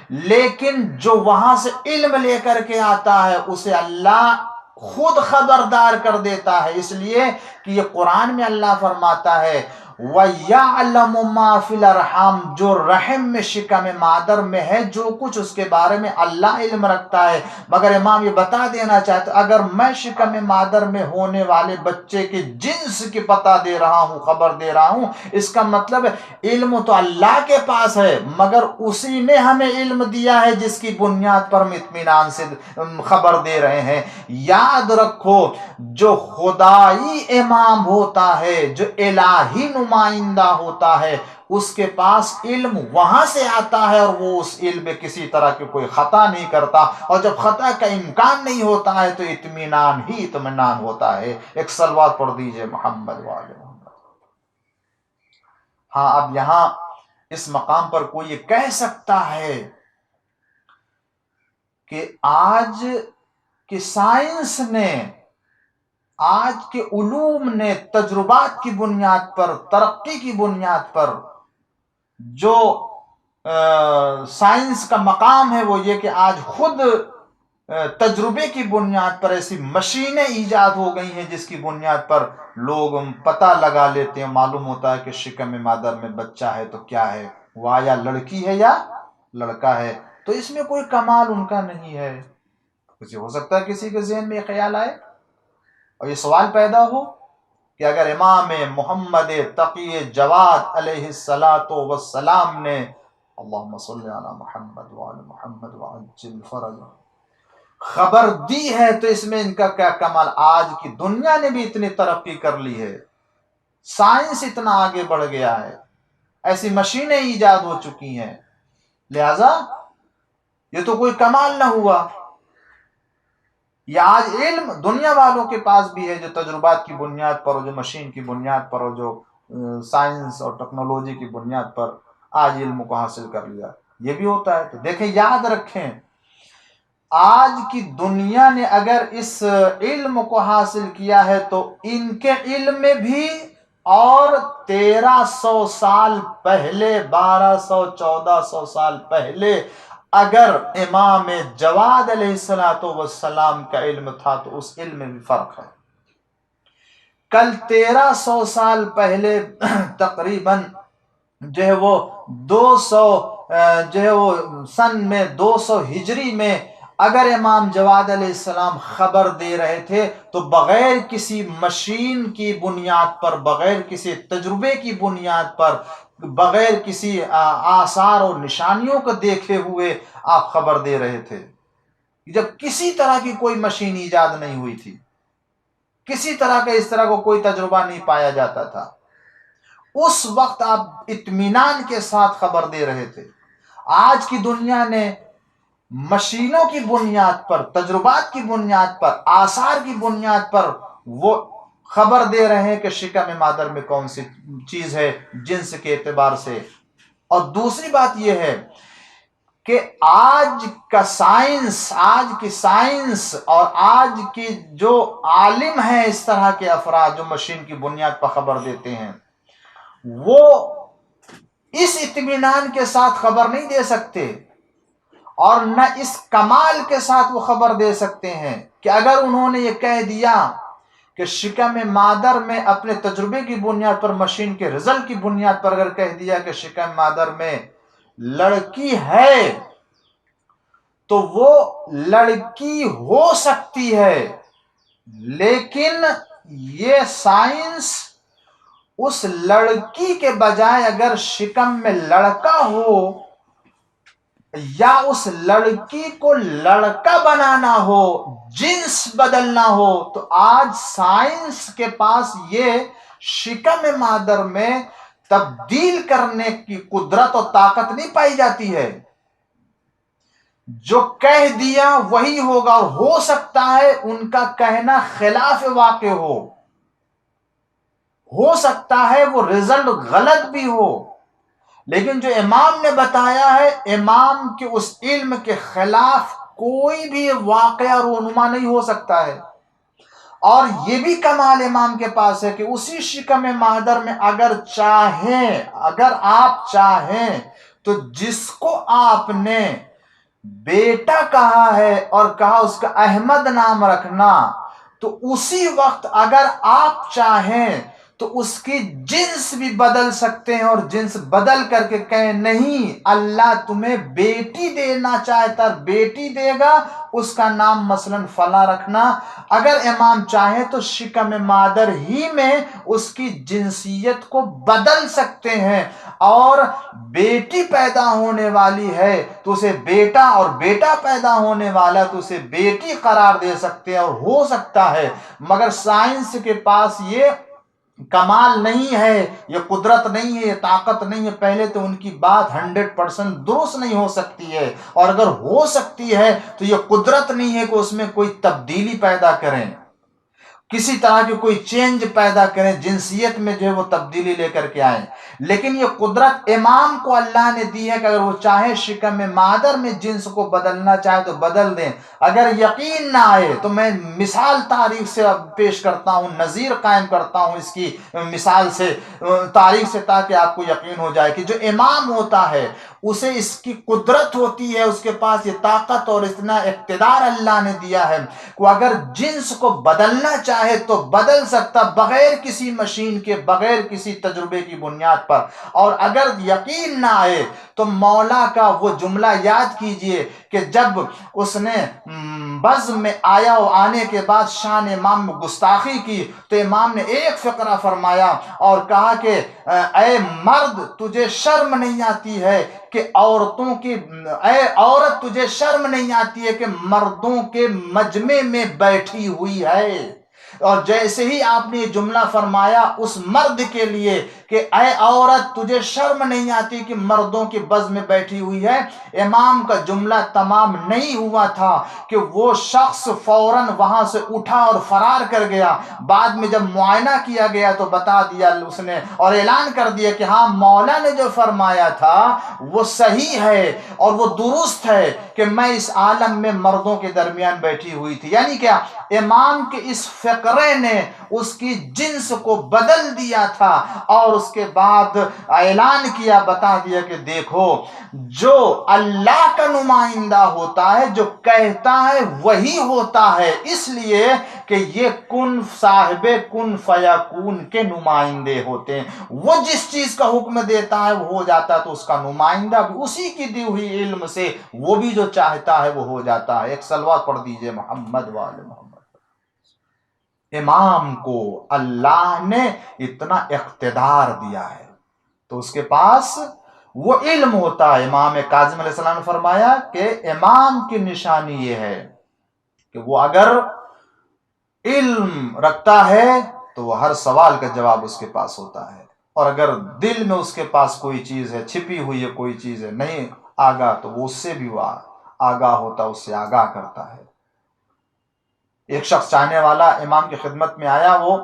لیکن جو وہاں سے علم لے کر کے آتا ہے اسے اللہ خود خبردار کر دیتا ہے، اس لیے کہ یہ قرآن میں اللہ فرماتا ہے وَيَعْلَمُ مَا فِي الْأَرْحَامِ، جو رحم میں شکم مادر میں ہے جو کچھ اس کے بارے میں اللہ علم رکھتا ہے۔ مگر امام یہ بتا دینا چاہتے اگر میں شکم مادر میں ہونے والے بچے کے جنس کی پتہ دے رہا ہوں، خبر دے رہا ہوں، اس کا مطلب علم تو اللہ کے پاس ہے، مگر اسی نے ہمیں علم دیا ہے جس کی بنیاد پر ہم اطمینان سے خبر دے رہے ہیں۔ یاد رکھو جو خدائی امام ہوتا ہے، جو الہی نمائندہ ہوتا ہے، اس کے پاس علم وہاں سے آتا ہے اور وہ اس علم میں کسی طرح کی کوئی خطا نہیں کرتا، اور جب خطا کا امکان نہیں ہوتا ہے تو اطمینان ہی اطمینان ہوتا ہے۔ ایک صلوات پڑھ دیجئے محمد والے محمد۔ ہاں اب یہاں اس مقام پر کوئی یہ کہہ سکتا ہے کہ آج کہ سائنس نے، آج کے علوم نے تجربات کی بنیاد پر، ترقی کی بنیاد پر جو سائنس کا مقام ہے وہ یہ کہ آج خود تجربے کی بنیاد پر ایسی مشینیں ایجاد ہو گئی ہیں جس کی بنیاد پر لوگ پتہ لگا لیتے ہیں، معلوم ہوتا ہے کہ شکم مادر میں بچہ ہے تو کیا ہے، وہ یا لڑکی ہے یا لڑکا ہے۔ تو اس میں کوئی کمال ان کا نہیں ہے۔ کسی ہو سکتا ہے کسی کے ذہن میں یہ خیال آئے اور یہ سوال پیدا ہو کہ اگر امام محمد تقی جواد علیہ السلام نے اللہم صلی علی محمد وعلی محمد وعجل فرج خبر دی ہے تو اس میں ان کا کیا کمال؟ آج کی دنیا نے بھی اتنی ترقی کر لی ہے، سائنس اتنا آگے بڑھ گیا ہے، ایسی مشینیں ایجاد ہو چکی ہیں، لہذا یہ تو کوئی کمال نہ ہوا۔ یہ آج علم دنیا والوں کے پاس بھی ہے جو تجربات کی بنیاد پر اور جو مشین کی بنیاد پر اور جو سائنس اور ٹیکنالوجی کی بنیاد پر آج علم کو حاصل کر لیا، یہ بھی ہوتا ہے۔ تو دیکھیں، یاد رکھیں، آج کی دنیا نے اگر اس علم کو حاصل کیا ہے تو ان کے علم میں بھی اور 1300 سال پہلے، 1200 1400 سال پہلے اگر امام جواد علیہ السلام کا علم تھا تو اس علم میں بھی فرق ہے۔ کل 1300 سال پہلے تقریباً جو ہے وہ 200 جو ہے وہ سن میں 200 ہجری میں اگر امام جواد علیہ السلام خبر دے رہے تھے تو بغیر کسی مشین کی بنیاد پر، بغیر کسی تجربے کی بنیاد پر، بغیر کسی آثار اور نشانیوں کو دیکھے ہوئے آپ خبر دے رہے تھے، جب کسی طرح کی کوئی مشین ایجاد نہیں ہوئی تھی، کسی طرح کا اس طرح کو کوئی تجربہ نہیں پایا جاتا تھا، اس وقت آپ اطمینان کے ساتھ خبر دے رہے تھے۔ آج کی دنیا نے مشینوں کی بنیاد پر، تجربات کی بنیاد پر، آثار کی بنیاد پر وہ خبر دے رہے ہیں کہ شکم مادر میں کون سی چیز ہے جنس کے اعتبار سے۔ اور دوسری بات یہ ہے کہ آج کا سائنس، آج کی سائنس اور آج کی جو عالم ہیں اس طرح کے افراد جو مشین کی بنیاد پر خبر دیتے ہیں، وہ اس اطمینان کے ساتھ خبر نہیں دے سکتے اور نہ اس کمال کے ساتھ وہ خبر دے سکتے ہیں کہ اگر انہوں نے یہ کہہ دیا کہ شکم مادر میں اپنے تجربے کی بنیاد پر، مشین کے رزلٹ کی بنیاد پر اگر کہہ دیا کہ شکم مادر میں لڑکی ہے تو وہ لڑکی ہو سکتی ہے، لیکن یہ سائنس اس لڑکی کے بجائے اگر شکم میں لڑکا ہو یا اس لڑکی کو لڑکا بنانا ہو، جنس بدلنا ہو، تو آج سائنس کے پاس یہ شکم مادر میں تبدیل کرنے کی قدرت اور طاقت نہیں پائی جاتی ہے۔ جو کہہ دیا وہی ہوگا، اور ہو سکتا ہے ان کا کہنا خلاف واقع ہو سکتا ہے وہ رزلٹ غلط بھی ہو، لیکن جو امام نے بتایا ہے، امام کے اس علم کے خلاف کوئی بھی واقعہ رونما نہیں ہو سکتا ہے۔ اور یہ بھی کمال امام کے پاس ہے کہ اسی شکم مادر میں اگر آپ چاہیں تو جس کو آپ نے بیٹا کہا ہے اور کہا اس کا احمد نام رکھنا، تو اسی وقت اگر آپ چاہیں تو اس کی جنس بھی بدل سکتے ہیں، اور جنس بدل کر کے کہیں نہیں اللہ تمہیں بیٹی دینا چاہتا بیٹی دے گا، اس کا نام مثلا فلاں رکھنا۔ اگر امام چاہیں تو شکم مادر ہی میں اس کی جنسیت کو بدل سکتے ہیں، اور بیٹی پیدا ہونے والی ہے تو اسے بیٹا، اور بیٹا پیدا ہونے والا تو اسے بیٹی قرار دے سکتے ہیں، اور ہو سکتا ہے۔ مگر سائنس کے پاس یہ کمال نہیں ہے، یہ قدرت نہیں ہے، یہ طاقت نہیں ہے، پہلے تو ان کی بات 100% درست نہیں ہو سکتی ہے، اور اگر ہو سکتی ہے تو یہ قدرت نہیں ہے کہ اس میں کوئی تبدیلی پیدا کریں، کسی طرح کی کوئی چینج پیدا کریں، جنسیت میں جو ہے وہ تبدیلی لے کر کے آئیں۔ لیکن یہ قدرت امام کو اللہ نے دی ہے کہ اگر وہ چاہے شکم مادر میں جنس کو بدلنا چاہے تو بدل دیں۔ اگر یقین نہ آئے تو میں مثال تاریخ سے پیش کرتا ہوں، نظیر قائم کرتا ہوں اس کی مثال سے، تاریخ سے، تاکہ آپ کو یقین ہو جائے کہ جو امام ہوتا ہے اسے اس کی قدرت ہوتی ہے، اس کے پاس یہ طاقت اور اتنا اقتدار اللہ نے دیا ہے کہ اگر جنس کو بدلنا چاہے تو بدل سکتا، بغیر کسی مشین کے، بغیر کسی تجربے کی بنیاد پر۔ اور اگر یقین نہ آئے تو مولا کا وہ جملہ یاد کیجئے کہ جب اس نے بزم میں آیا اور آنے کے بعد شان امام میں گستاخی کی تو امام نے ایک فقرہ فرمایا اور کہا کہ اے مرد تجھے شرم نہیں آتی ہے کہ عورتوں کی، اے عورت تجھے شرم نہیں آتی ہے کہ مردوں کے مجمع میں بیٹھی ہوئی ہے۔ اور جیسے ہی آپ نے یہ جملہ فرمایا اس مرد کے لیے کہ اے عورت تجھے شرم نہیں آتی کہ مردوں کی بزم میں بیٹھی ہوئی ہے، امام کا جملہ تمام نہیں ہوا تھا کہ وہ شخص فوراً وہاں سے اٹھا اور فرار کر گیا۔ بعد میں جب معائنہ کیا گیا تو بتا دیا اس نے اور اعلان کر دیا کہ ہاں مولا نے جو فرمایا تھا وہ صحیح ہے اور وہ درست ہے کہ میں اس عالم میں مردوں کے درمیان بیٹھی ہوئی تھی۔ یعنی کیا؟ امام کے اس فقرے نے اس کی جنس کو بدل دیا تھا، اور اس کے بعد اعلان کیا، بتا دیا کہ دیکھو جو اللہ کا نمائندہ ہوتا ہے، جو کہتا ہے وہی ہوتا ہے، اس لیے کہ یہ کن صاحب کن فیکون کے نمائندے ہوتے ہیں۔ وہ جس چیز کا حکم دیتا ہے وہ ہو جاتا ہے، تو اس کا نمائندہ بھی اسی کی دی ہوئی علم سے وہ بھی جو چاہتا ہے وہ ہو جاتا ہے۔ ایک صلوات پڑھ دیجئے محمد وآل محمد۔ امام کو اللہ نے اتنا اقتدار دیا ہے تو اس کے پاس وہ علم ہوتا ہے۔ امام کاظم علیہ السلام نے فرمایا کہ امام کی نشانی یہ ہے کہ وہ اگر علم رکھتا ہے تو وہ ہر سوال کا جواب اس کے پاس ہوتا ہے، اور اگر دل میں اس کے پاس کوئی چیز ہے، چھپی ہوئی ہے کوئی چیز ہے نہیں آگاہ، تو وہ اس سے بھی وہ آگاہ ہوتا، اس سے آگاہ کرتا ہے۔ ایک شخص چاہنے والا امام کی خدمت میں آیا، وہ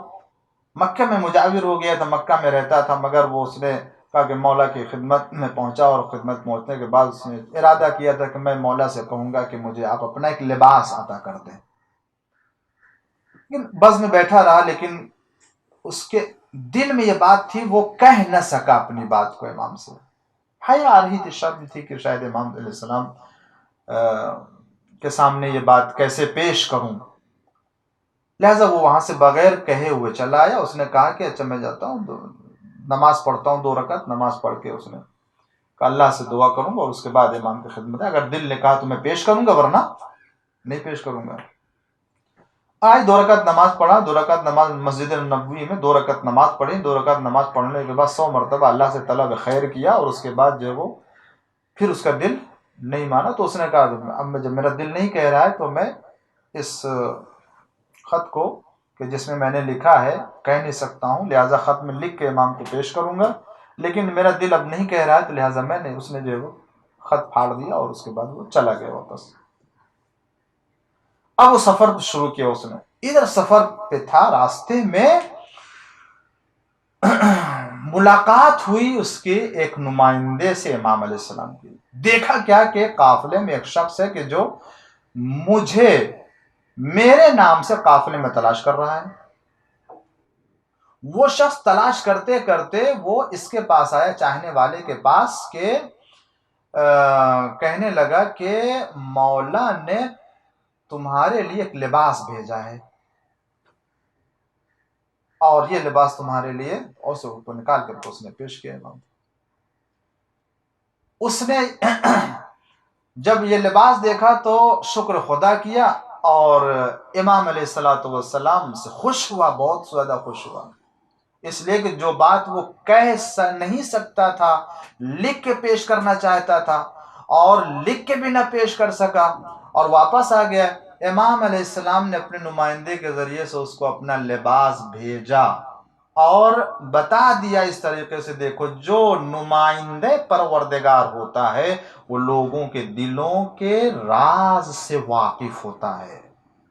مکہ میں مجاور ہو گیا تھا، مکہ میں رہتا تھا، مگر وہ اس نے کہا کہ مولا کی خدمت میں پہنچا، اور خدمت پہنچنے کے بعد اس نے ارادہ کیا تھا کہ میں مولا سے کہوں گا کہ مجھے آپ اپنا ایک لباس عطا کر دیں۔ بس میں بیٹھا رہا، لیکن اس کے دل میں یہ بات تھی، وہ کہہ نہ سکا اپنی بات کو امام سے، حیا آ رہی تھی، شرم تھی کہ شاید امام علیہ السلام کے سامنے یہ بات کیسے پیش کروں، لہذا وہ وہاں سے بغیر کہے ہوئے چلا آیا۔ اس نے کہا کہ اچھا میں جاتا ہوں، نماز پڑھتا ہوں 2 رکعت، نماز پڑھ کے اس نے کہا اللہ سے دعا کروں گا اور اس کے بعد امام کی خدمت ہے، اگر دل نے کہا تو میں پیش کروں گا، ورنہ نہیں پیش کروں گا۔ آج 2 رکعت نماز پڑھا، 2 رکعت نماز مسجد نبوی میں 2 رکعت نماز پڑھی، 2 رکعت نماز پڑھنے کے بعد 100 مرتبہ اللہ سے طلب خیر کیا، اور اس کے بعد جو وہ پھر اس کا دل نہیں مانا، تو اس نے کہا اب جب میرا دل نہیں کہہ رہا ہے تو میں اس خط کو کہ جس میں نے لکھا ہے کہہ نہیں سکتا ہوں، لہٰذا خط میں لکھ کے امام کو پیش کروں گا، لیکن میرا دل اب نہیں کہہ رہا ہے، تو لہٰذا میں نے اس نے جو ہے وہ خط پھاڑ دیا اور اس کے بعد وہ چلا گیا واپس۔ اب وہ سفر شروع کیا، اس نے ادھر سفر پہ تھا، راستے میں ملاقات ہوئی اس کے ایک نمائندے سے امام علیہ السلام کی۔ دیکھا کیا کہ قافلے میں ایک شخص ہے کہ جو مجھے میرے نام سے قافلے میں تلاش کر رہا ہے۔ وہ شخص تلاش کرتے کرتے وہ اس کے پاس آیا، چاہنے والے کے پاس، کہ کہنے لگا کہ مولا نے تمہارے لیے ایک لباس بھیجا ہے، اور یہ لباس تمہارے لیے، اور سے کو نکال کر کے اس نے پیش کیا امام۔ اس نے جب یہ لباس دیکھا تو شکر خدا کیا، اور امام علیہ الصلوۃ والسلام سے خوش ہوا، بہت زیادہ خوش ہوا، اس لیے کہ جو بات وہ نہیں سکتا تھا، لکھ کے پیش کرنا چاہتا تھا، اور لکھ کے بھی نہ پیش کر سکا اور واپس آ گیا۔ امام علیہ السلام نے اپنے نمائندے کے ذریعے سے اس کو اپنا لباس بھیجا اور بتا دیا اس طریقے سے، دیکھو جو نمائندے پروردگار ہوتا ہے وہ لوگوں کے دلوں کے راز سے واقف ہوتا ہے،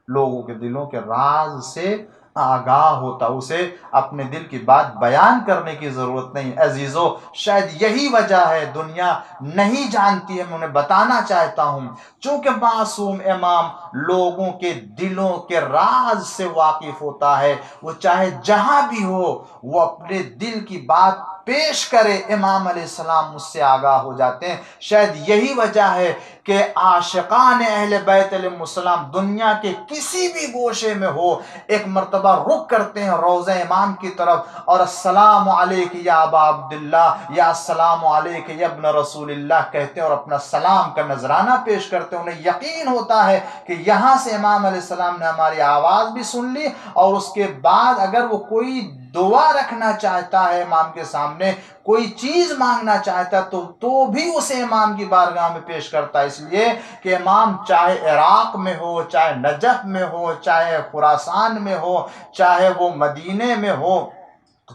لوگوں کے دلوں کے راز سے آگاہ ہوتا، اسے اپنے دل کی بات بیان کرنے کی ضرورت نہیں۔ عزیزو، شاید یہی وجہ ہے دنیا نہیں جانتی ہے، میں انہیں بتانا چاہتا ہوں، چونکہ معصوم امام لوگوں کے دلوں کے راز سے واقف ہوتا ہے، وہ چاہے جہاں بھی ہو وہ اپنے دل کی بات پیش کرے، امام علیہ السلام اس سے آگاہ ہو جاتے ہیں۔ شاید یہی وجہ ہے کہ عاشقان اہل بیت علیہ السلام دنیا کے کسی بھی گوشے میں ہو، ایک مرتبہ رخ کرتے ہیں روضہ امام کی طرف اور السلام علیک یا ابا عبداللہ، یا السلام علیک یا ابن رسول اللہ کہتے ہیں اور اپنا سلام کا نذرانہ پیش کرتے ہیں۔ انہیں یقین ہوتا ہے کہ یہاں سے امام علیہ السلام نے ہماری آواز بھی سن لی، اور اس کے بعد اگر وہ کوئی دعا رکھنا چاہتا ہے امام کے سامنے، کوئی چیز مانگنا چاہتا ہے تو بھی اسے امام کی بارگاہ میں پیش کرتا ہے، اس لیے کہ امام چاہے عراق میں ہو، چاہے نجف میں ہو، چاہے خراسان میں ہو، چاہے وہ مدینے میں ہو،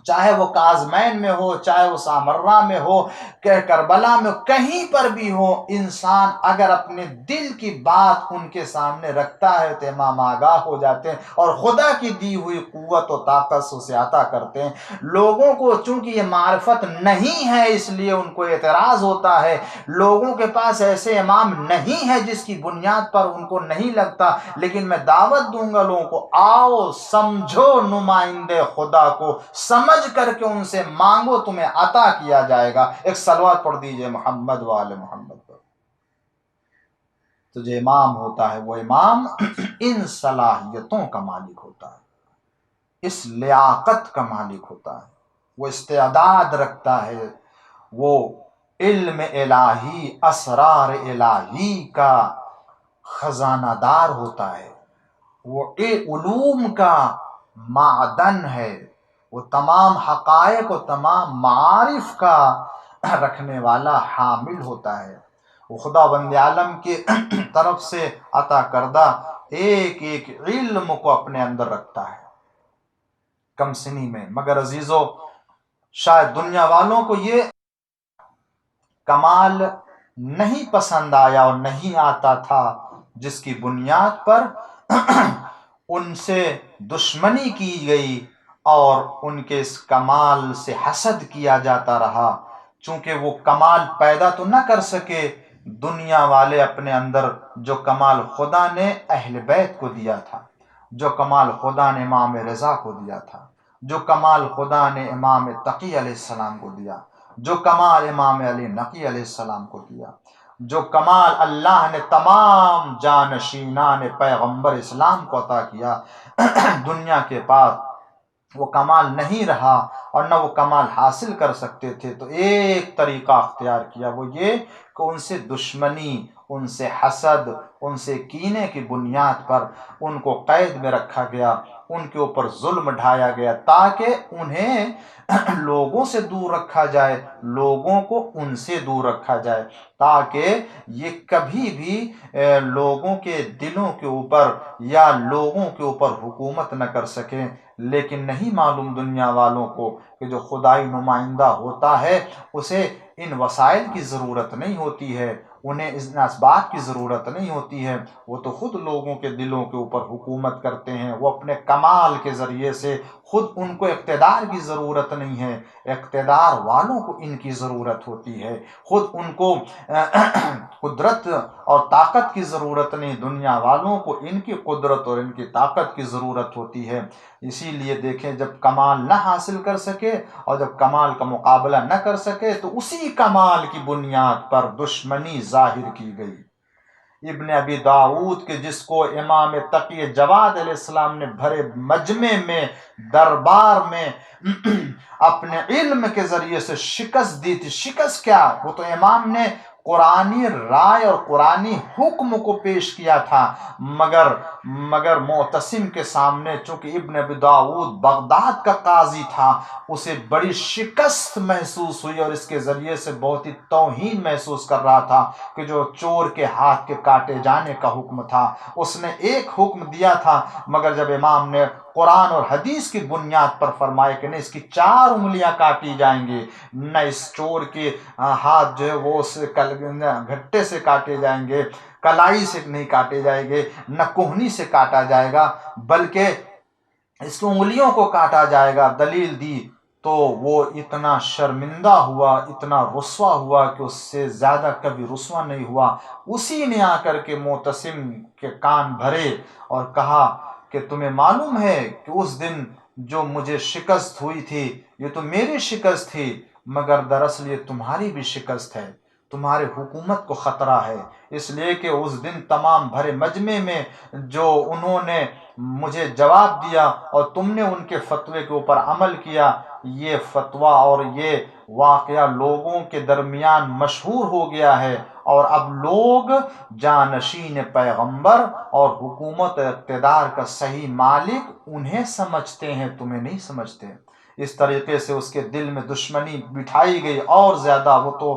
چاہے وہ کاظمین میں ہو، چاہے وہ سامرہ میں ہو، کہ کربلا میں، کہیں پر بھی ہو، انسان اگر اپنے دل کی بات ان کے سامنے رکھتا ہے تو امام آگاہ ہو جاتے ہیں اور خدا کی دی ہوئی قوت و طاقت سے اسے عطا کرتے ہیں۔ لوگوں کو چونکہ یہ معرفت نہیں ہے اس لیے ان کو اعتراض ہوتا ہے، لوگوں کے پاس ایسے امام نہیں ہے جس کی بنیاد پر ان کو نہیں لگتا، لیکن میں دعوت دوں گا لوگوں کو، آؤ سمجھو نمائندے خدا کو، سمجھ کر کے ان سے مانگو، تمہیں عطا کیا جائے گا۔ ایک صلوات پڑھ دیجئے محمد وآل محمد پر۔ تو جو امام ہوتا ہے وہ امام ان صلاحیتوں کا مالک ہوتا ہے، اس لیاقت کا مالک ہوتا ہے، وہ استعداد رکھتا ہے، وہ علم الہی، اسرار الہی کا خزانہ دار ہوتا ہے، وہ علوم کا معدن ہے، وہ تمام حقائق و تمام معارف کا رکھنے والا حامل ہوتا ہے، وہ خدا بند عالم کی طرف سے عطا کردہ ایک ایک علم کو اپنے اندر رکھتا ہے کم سنی میں۔ مگر عزیزو، شاید دنیا والوں کو یہ کمال نہیں پسند آیا اور نہیں آتا تھا جس کی بنیاد پر ان سے دشمنی کی گئی اور ان کے اس کمال سے حسد کیا جاتا رہا، چونکہ وہ کمال پیدا تو نہ کر سکے دنیا والے اپنے اندر جو کمال خدا نے اہل بیت کو دیا تھا، جو کمال خدا نے امام رضا کو دیا تھا، جو کمال خدا نے امام تقی علیہ السلام کو دیا، جو کمال امام علی نقی علیہ السلام کو دیا، جو کمال اللہ نے تمام جانشینان پیغمبر اسلام کو عطا کیا، دنیا کے پاس وہ کمال نہیں رہا اور نہ وہ کمال حاصل کر سکتے تھے، تو ایک طریقہ اختیار کیا، وہ یہ کہ ان سے دشمنی، ان سے حسد، ان سے کینے کی بنیاد پر ان کو قید میں رکھا گیا، ان کے اوپر ظلم ڈھایا گیا تاکہ انہیں لوگوں سے دور رکھا جائے، لوگوں کو ان سے دور رکھا جائے، تاکہ یہ کبھی بھی لوگوں کے دلوں کے اوپر یا لوگوں کے اوپر حکومت نہ کر سکیں۔ لیکن نہیں معلوم دنیا والوں کو کہ جو خدائی نمائندہ ہوتا ہے اسے ان وسائل کی ضرورت نہیں ہوتی ہے، انہیں اس اسباب کی ضرورت نہیں ہوتی ہے، وہ تو خود لوگوں کے دلوں کے اوپر حکومت کرتے ہیں، وہ اپنے کمال کے ذریعے سے خود، ان کو اقتدار کی ضرورت نہیں ہے، اقتدار والوں کو ان کی ضرورت ہوتی ہے، خود ان کو قدرت اور طاقت کی ضرورت نہیں، دنیا والوں کو ان کی قدرت اور ان کی طاقت کی ضرورت ہوتی ہے۔ اسی لیے دیکھیں، جب کمال نہ حاصل کر سکے اور جب کمال کا مقابلہ نہ کر سکے تو اسی کمال کی بنیاد پر دشمنی ظاہر کی گئی، ابن ابی داؤد کے جس کو امام تقی جواد علیہ السلام نے بھرے مجمع میں دربار میں اپنے علم کے ذریعے سے شکست دی تھی. شکست کیا؟ وہ تو امام نے قرآنی رائے اور قرآنی حکم کو پیش کیا تھا، مگر معتصم کے سامنے چونکہ ابن ابی داؤد بغداد کا قاضی تھا، اسے بڑی شکست محسوس ہوئی اور اس کے ذریعے سے بہت ہی توہین محسوس کر رہا تھا کہ جو چور کے ہاتھ کے کاٹے جانے کا حکم تھا اس نے ایک حکم دیا تھا، مگر جب امام نے قرآن اور حدیث کی بنیاد پر فرمائے کہ نہیں اس کی 4 انگلیاں کاٹی جائیں گی، نہ اس چور کے ہاتھ جو ہے وہ اس گھٹے سے کاٹے جائیں گے، کلائی سے نہیں کاٹے جائیں گے، نہ کوہنی سے کاٹا جائے گا، بلکہ اس کی انگلیوں کو کاٹا جائے گا، دلیل دی، تو وہ اتنا شرمندہ ہوا، اتنا رسوا ہوا کہ اس سے زیادہ کبھی رسوا نہیں ہوا. اسی نے آ کر کے معتصم کے کان بھرے اور کہا کہ تمہیں معلوم ہے کہ اس دن جو مجھے شکست ہوئی تھی یہ تو میری شکست تھی، مگر دراصل یہ تمہاری بھی شکست ہے، تمہارے حکومت کو خطرہ ہے، اس لیے کہ اس دن تمام بھرے مجمع میں جو انہوں نے مجھے جواب دیا اور تم نے ان کے فتوے کے اوپر عمل کیا، یہ فتویٰ اور یہ واقعہ لوگوں کے درمیان مشہور ہو گیا ہے، اور اب لوگ جانشین پیغمبر اور حکومت اقتدار کا صحیح مالک انہیں سمجھتے ہیں، تمہیں نہیں سمجھتے. اس طریقے سے اس کے دل میں دشمنی بٹھائی گئی اور زیادہ. وہ تو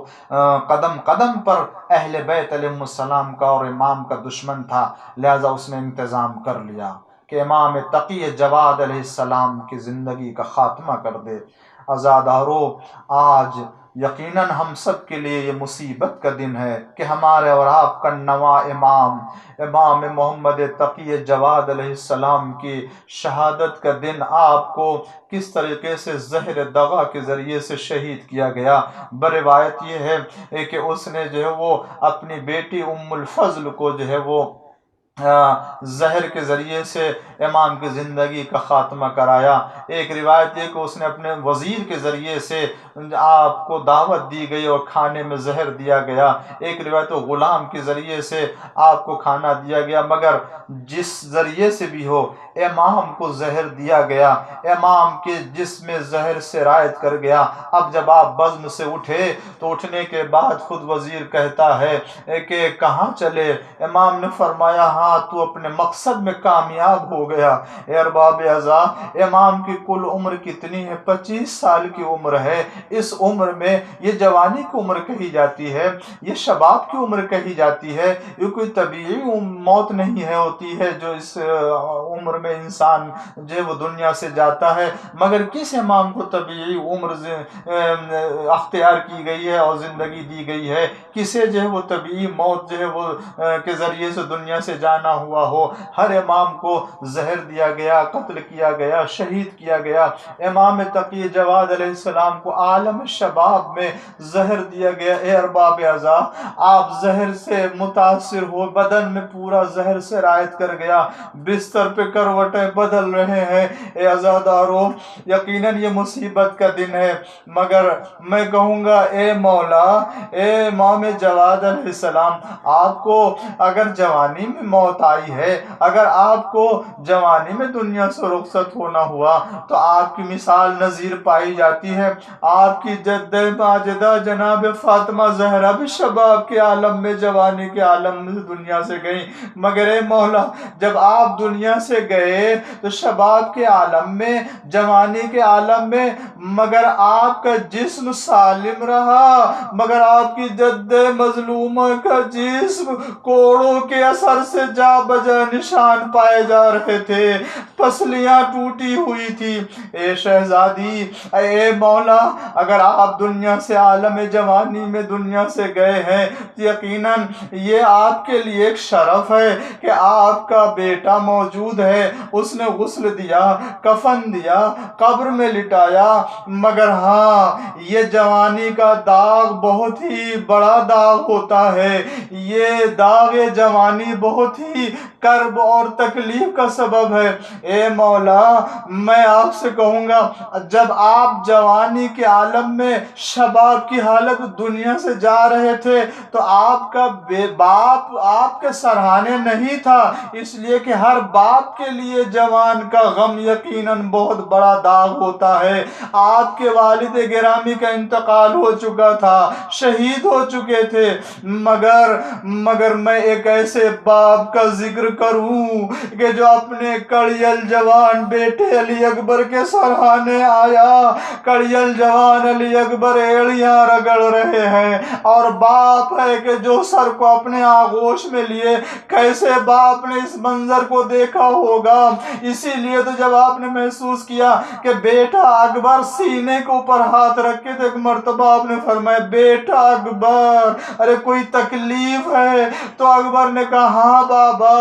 قدم قدم پر اہل بیت علیہ السلام کا اور امام کا دشمن تھا، لہذا اس نے انتظام کر لیا کہ امام تقی جواد علیہ السلام کی زندگی کا خاتمہ کر دے. عزادارو، آج یقیناً ہم سب کے لیے یہ مصیبت کا دن ہے کہ ہمارے اور آپ کا نواں امام محمد تقی جواد علیہ السلام کی شہادت کا دن آپ کو کس طریقے سے زہر دغا کے ذریعے سے شہید کیا گیا. بروایت یہ ہے کہ اس نے جو ہے وہ اپنی بیٹی ام الفضل کو جو ہے وہ زہر کے ذریعے سے امام کی زندگی کا خاتمہ کرایا. ایک روایت یہ کہ اس نے اپنے وزیر کے ذریعے سے آپ کو دعوت دی گئی اور کھانے میں زہر دیا گیا. ایک روایت غلام کے ذریعے سے آپ کو کھانا دیا گیا. مگر جس ذریعے سے بھی ہو امام کو زہر دیا گیا، امام کے جسم میں زہر سرایت کر گیا. اب جب آپ بزم سے اٹھے تو اٹھنے کے بعد خود وزیر کہتا ہے کہ کہاں چلے؟ امام نے فرمایا ہاں تو اپنے مقصد میں کامیاب ہو گیا. اے ارباب اعضا، امام کی کل عمر کتنی ہے؟ 25 سال کی عمر ہے. اس عمر میں یہ جوانی کی عمر کہی جاتی ہے، یہ شباب کی عمر کہی جاتی ہے. یہ کوئی طبیعی موت نہیں ہے ہوتی ہے جو اس عمر میں انسان جو ہے وہ دنیا سے جاتا ہے، مگر کس امام کو طبیعی عمر اختیار کی گئی ہے اور زندگی دی گئی ہے؟ کسے جو ہے وہ طبیعی موت جو ہے وہ کے ذریعے سے دنیا سے جانا ہوا ہو؟ ہر امام کو زہر دیا گیا، قتل کیا گیا، شہید کیا گیا. امام تقی جواد علیہ السلام کو عالم شباب میں زہر دیا گیا. اے ارباب اعضا، آپ زہر سے متاثر ہو، بدن میں پورا زہر سے رائت کر گیا، بستر پہ کروٹیں بدل رہے ہیں. اے عزادارو، یقیناً یہ مصیبت کا دن ہے، مگر میں کہوں گا اے مولا، اے امام جواد علیہ السلام، آپ کو اگر جوانی میں موت آئی ہے، اگر آپ کو جوانی میں دنیا سے رخصت ہونا ہوا تو آپ کی مثال نظیر پائی جاتی ہے. آپ کی جد ماجدہ جناب فاطمہ زہرا بھی شباب کے عالم میں، جوانی کے عالم میں دنیا سے گئیں، مگر اے مولا جب آپ دنیا سے گئے تو شباب کے عالم میں، جوانی کے عالم میں، مگر آپ کا جسم سالم رہا، مگر آپ کی جد مظلومہ کا جسم کوڑوں کے اثر سے جا بجا نشان پائے جا رہے تھے، پسلیاں ٹوٹی ہوئی تھی. اے شہزادی، اے مولا، اگر آپ دنیا سے عالم جوانی میں دنیا سے گئے ہیں، یقیناً یہ آپ کے لیے ایک شرف ہے کہ آپ کا بیٹا موجود ہے، اس نے غسل دیا، کفن دیا، قبر میں لٹایا. مگر ہاں، یہ جوانی کا داغ بہت ہی بڑا داغ ہوتا ہے، یہ داغ جوانی بہت ہی کرب اور تکلیف کا سبب ہے۔ اے مولا میں آپ سے کہوں گا، جب آپ جوانی کے عالم میں شباب کی حالت دنیا سے جا رہے تھے تو آپ کا باپ آپ کے سرہانے نہیں تھا، اس لیے کہ ہر باپ کے لیے جوان کا غم یقیناً بہت بڑا داغ ہوتا ہے۔ آپ کے والد گرامی کا انتقال ہو چکا تھا، شہید ہو چکے تھے، مگر میں ایک ایسے باپ کا ذکر کروں کہ جو اپنے کڑیل جوان بیٹے علی اکبر کے سرہانے آیا۔ کڑیل جوان علی اکبر ایڑیاں رگڑ رہے ہیں اور باپ ہے کہ جو سر کو اپنے آغوش میں لیے، کیسے باپ نے اس منظر کو دیکھا ہوگا۔ اسی لیے تو جب آپ نے محسوس کیا کہ بیٹا اکبر سینے کے اوپر ہاتھ رکھے تو ایک مرتبہ آپ نے فرمایا بیٹا اکبر ارے کوئی تکلیف ہے؟ تو اکبر نے کہا ہاں بابا،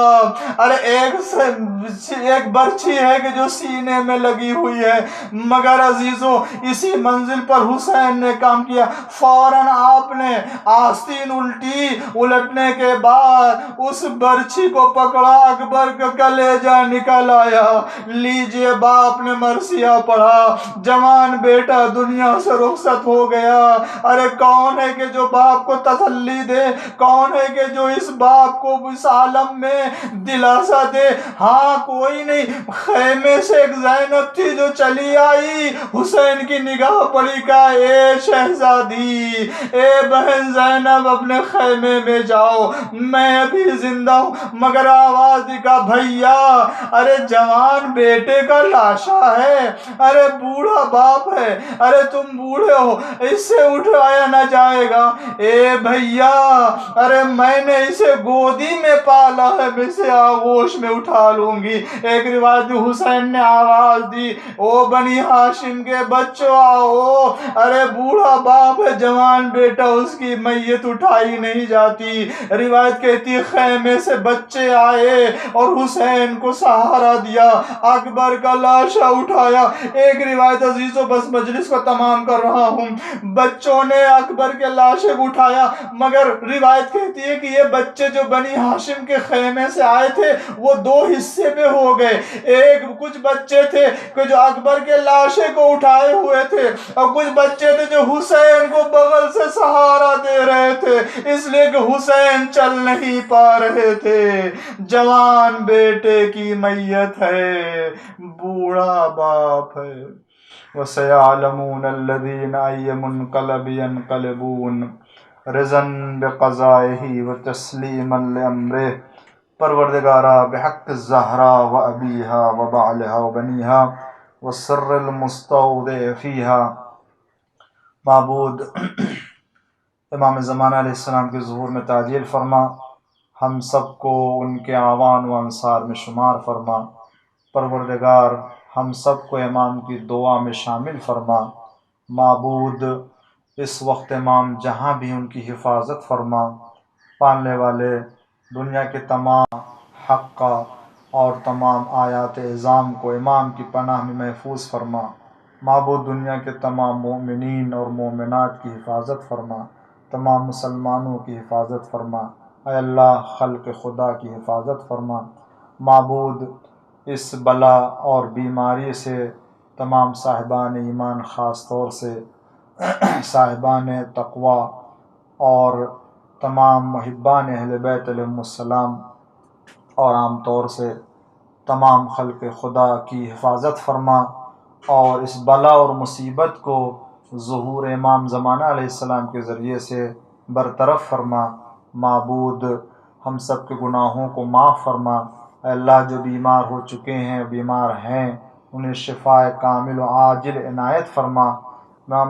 ارے ایک برچھی ہے کہ جو سینے میں لگی ہوئی ہے۔ مگر عزیزوں اسی منزل پر حسین نے کام کیا، فوراً آپ نے آستین الٹنے کے بعد اس برچھی کو پکڑا، اکبر کا کلیجہ نکل آیا۔ لیجئے باپ نے مرثیہ پڑھا، جوان بیٹا دنیا سے رخصت ہو گیا۔ ارے کون ہے کہ جو باپ کو تسلی دے؟ کون ہے کہ جو اس باپ کو اس عالم میں دلاسا دے؟ ہاں کوئی نہیں، خیمے سے ایک زینب تھی جو چلی آئی، حسین کی نگاہ پڑی، کہا اے شہزادی، اے بہن زینب اپنے خیمے میں جاؤ، میں ابھی زندہ ہوں۔ مگر آواز دی کہا بھیا ارے جوان بیٹے کا لاشا ہے، ارے بوڑھا باپ ہے، ارے تم بوڑھے ہو، اس سے اٹھایا نہ جائے گا۔ اے بھیا ارے میں نے اسے گودی میں پالا ہے، میں اسے آغوش میں اٹھا لوں گی۔ ایک روایت حسین نے آواز دی او بنی ہاشم کے بچوں آؤ، ارے بوڑھا باپ ہے، جوان بیٹا اس کی میت اٹھائی نہیں جاتی۔ روایت کہتی ہے خیمے سے بچے آئے اور حسین کو سہارا دیا، اکبر کا لاشا اٹھایا۔ ایک روایت عزیزوں بس مجلس کو تمام کر رہا ہوں، بچوں نے اکبر کے لاشے کو اٹھایا، مگر روایت کہتی ہے کہ یہ بچے جو بنی ہاشم کے خیمے سے آئے تھے وہ دو حصے میں ہو گئے۔ ایک کچھ بچے تھے کہ جو اکبر کے لاشے کو اٹھائے ہوئے تھے، اور کچھ بچے تھے جو حسین کو بغل سے سہارا دے رہے تھے، اس لیے کہ حسین چل نہیں پا رہے تھے۔ جوان بیٹے کی میت ہے، بوڑھا باپ ہے۔ وَسَيَعْلَمُونَ الَّذِينَ أَيَّ مُنْقَلَبٍ يَنْقَلِبُونَ رِضًا بِقَضَائِهِ وَتَسْلِيمًا لِأَمْرِهِ پروردگارا بحق الزہرا و ابیہا و بعلہا و بنیہا والسر المستودع فیہا۔ معبود امام زمانہ علیہ السلام کے ظہور میں تعجیل فرما، ہم سب کو ان کے اعوان و انصار میں شمار فرما۔ پروردگار ہم سب کو امام کی دعا میں شامل فرما۔ معبود اس وقت امام جہاں بھی ان کی حفاظت فرما۔ پالنے والے دنیا کے تمام حقہ اور تمام آیات اعظام کو امام کی پناہ میں محفوظ فرما۔ معبود دنیا کے تمام مومنین اور مومنات کی حفاظت فرما، تمام مسلمانوں کی حفاظت فرما۔ اے اللہ خلق خدا کی حفاظت فرما۔ معبود اس بلا اور بیماری سے تمام صاحبان ایمان، خاص طور سے صاحبان تقوی اور تمام محبان اہل بیت علیہم السلام اور عام طور سے تمام خلق خدا کی حفاظت فرما، اور اس بلا اور مصیبت کو ظہور امام زمانہ علیہ السلام کے ذریعے سے برطرف فرما۔ معبود ہم سب کے گناہوں کو معاف فرما۔ اے اللہ جو بیمار ہو چکے ہیں، بیمار ہیں، انہیں شفاء کامل و عاجل عنایت فرما۔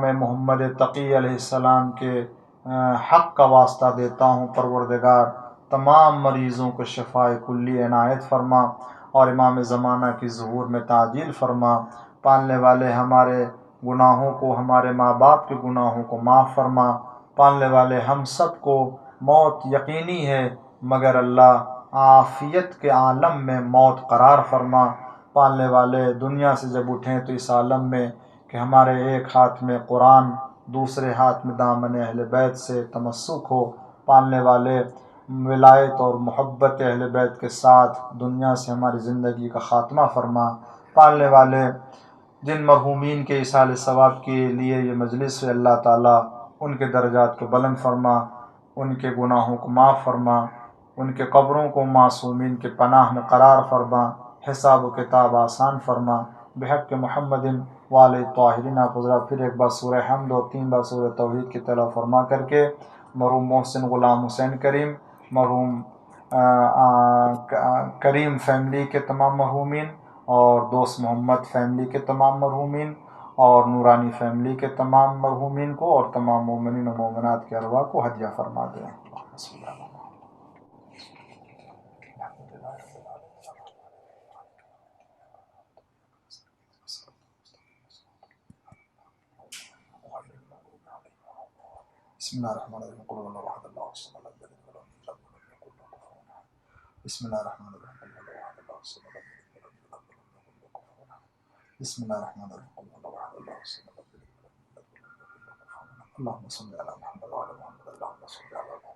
میں محمد تقی علیہ السلام کے حق کا واسطہ دیتا ہوں، پروردگار تمام مریضوں کو شفاء کلی عنایت فرما اور امام زمانہ کی ظہور میں تعجیل فرما۔ پالنے والے ہمارے گناہوں کو، ہمارے ماں باپ کے گناہوں کو معاف فرما۔ پالنے والے ہم سب کو موت یقینی ہے، مگر اللہ عافیت کے عالم میں موت قرار فرما۔ پالنے والے دنیا سے جب اٹھیں تو اس عالم میں کہ ہمارے ایک ہاتھ میں قرآن، دوسرے ہاتھ میں دامن اہل بیت سے تمسک ہو۔ پالنے والے ولایت اور محبت اہل بیت کے ساتھ دنیا سے ہماری زندگی کا خاتمہ فرما۔ پالنے والے جن مرحومین کے ایصال ثواب کے لیے یہ مجلس ہے، اللہ تعالیٰ ان کے درجات کو بلند فرما، ان کے گناہوں کو معاف فرما، ان کے قبروں کو معصومین کے پناہ میں قرار فرما، حساب و کتاب آسان فرما، بحق محمد والِ طاہرین۔ آپ حضرات پھر ایک بار سورہ حمد اور 3 بار سورہ توحید کی تلاوت فرما کر کے مرحوم محسن غلام حسین کریم، مرحوم کریم فیملی کے تمام مرحومین، اور دوست محمد فیملی کے تمام مرحومین، اور نورانی فیملی کے تمام مرحومین کو، اور تمام مومنین و مومنات کے ارواح کو ہدیہ فرما دیں۔ بسم اللہ الرحمن الرحیم، قل هو الله احد الله الصمد لم يلد ولم يولد ولم يكن له كفوا احد۔ بسم اللہ الرحمن الرحیم، قل هو الله احد الله الصمد لم يلد ولم يولد ولم يكن له كفوا احد۔ بسم اللہ الرحمن الرحیم، قل هو الله احد الله الصمد لم يلد ولم يولد ولم يكن له كفوا احد۔ اللهم صل على محمد وعلى محمد، اللهم صل على محمد۔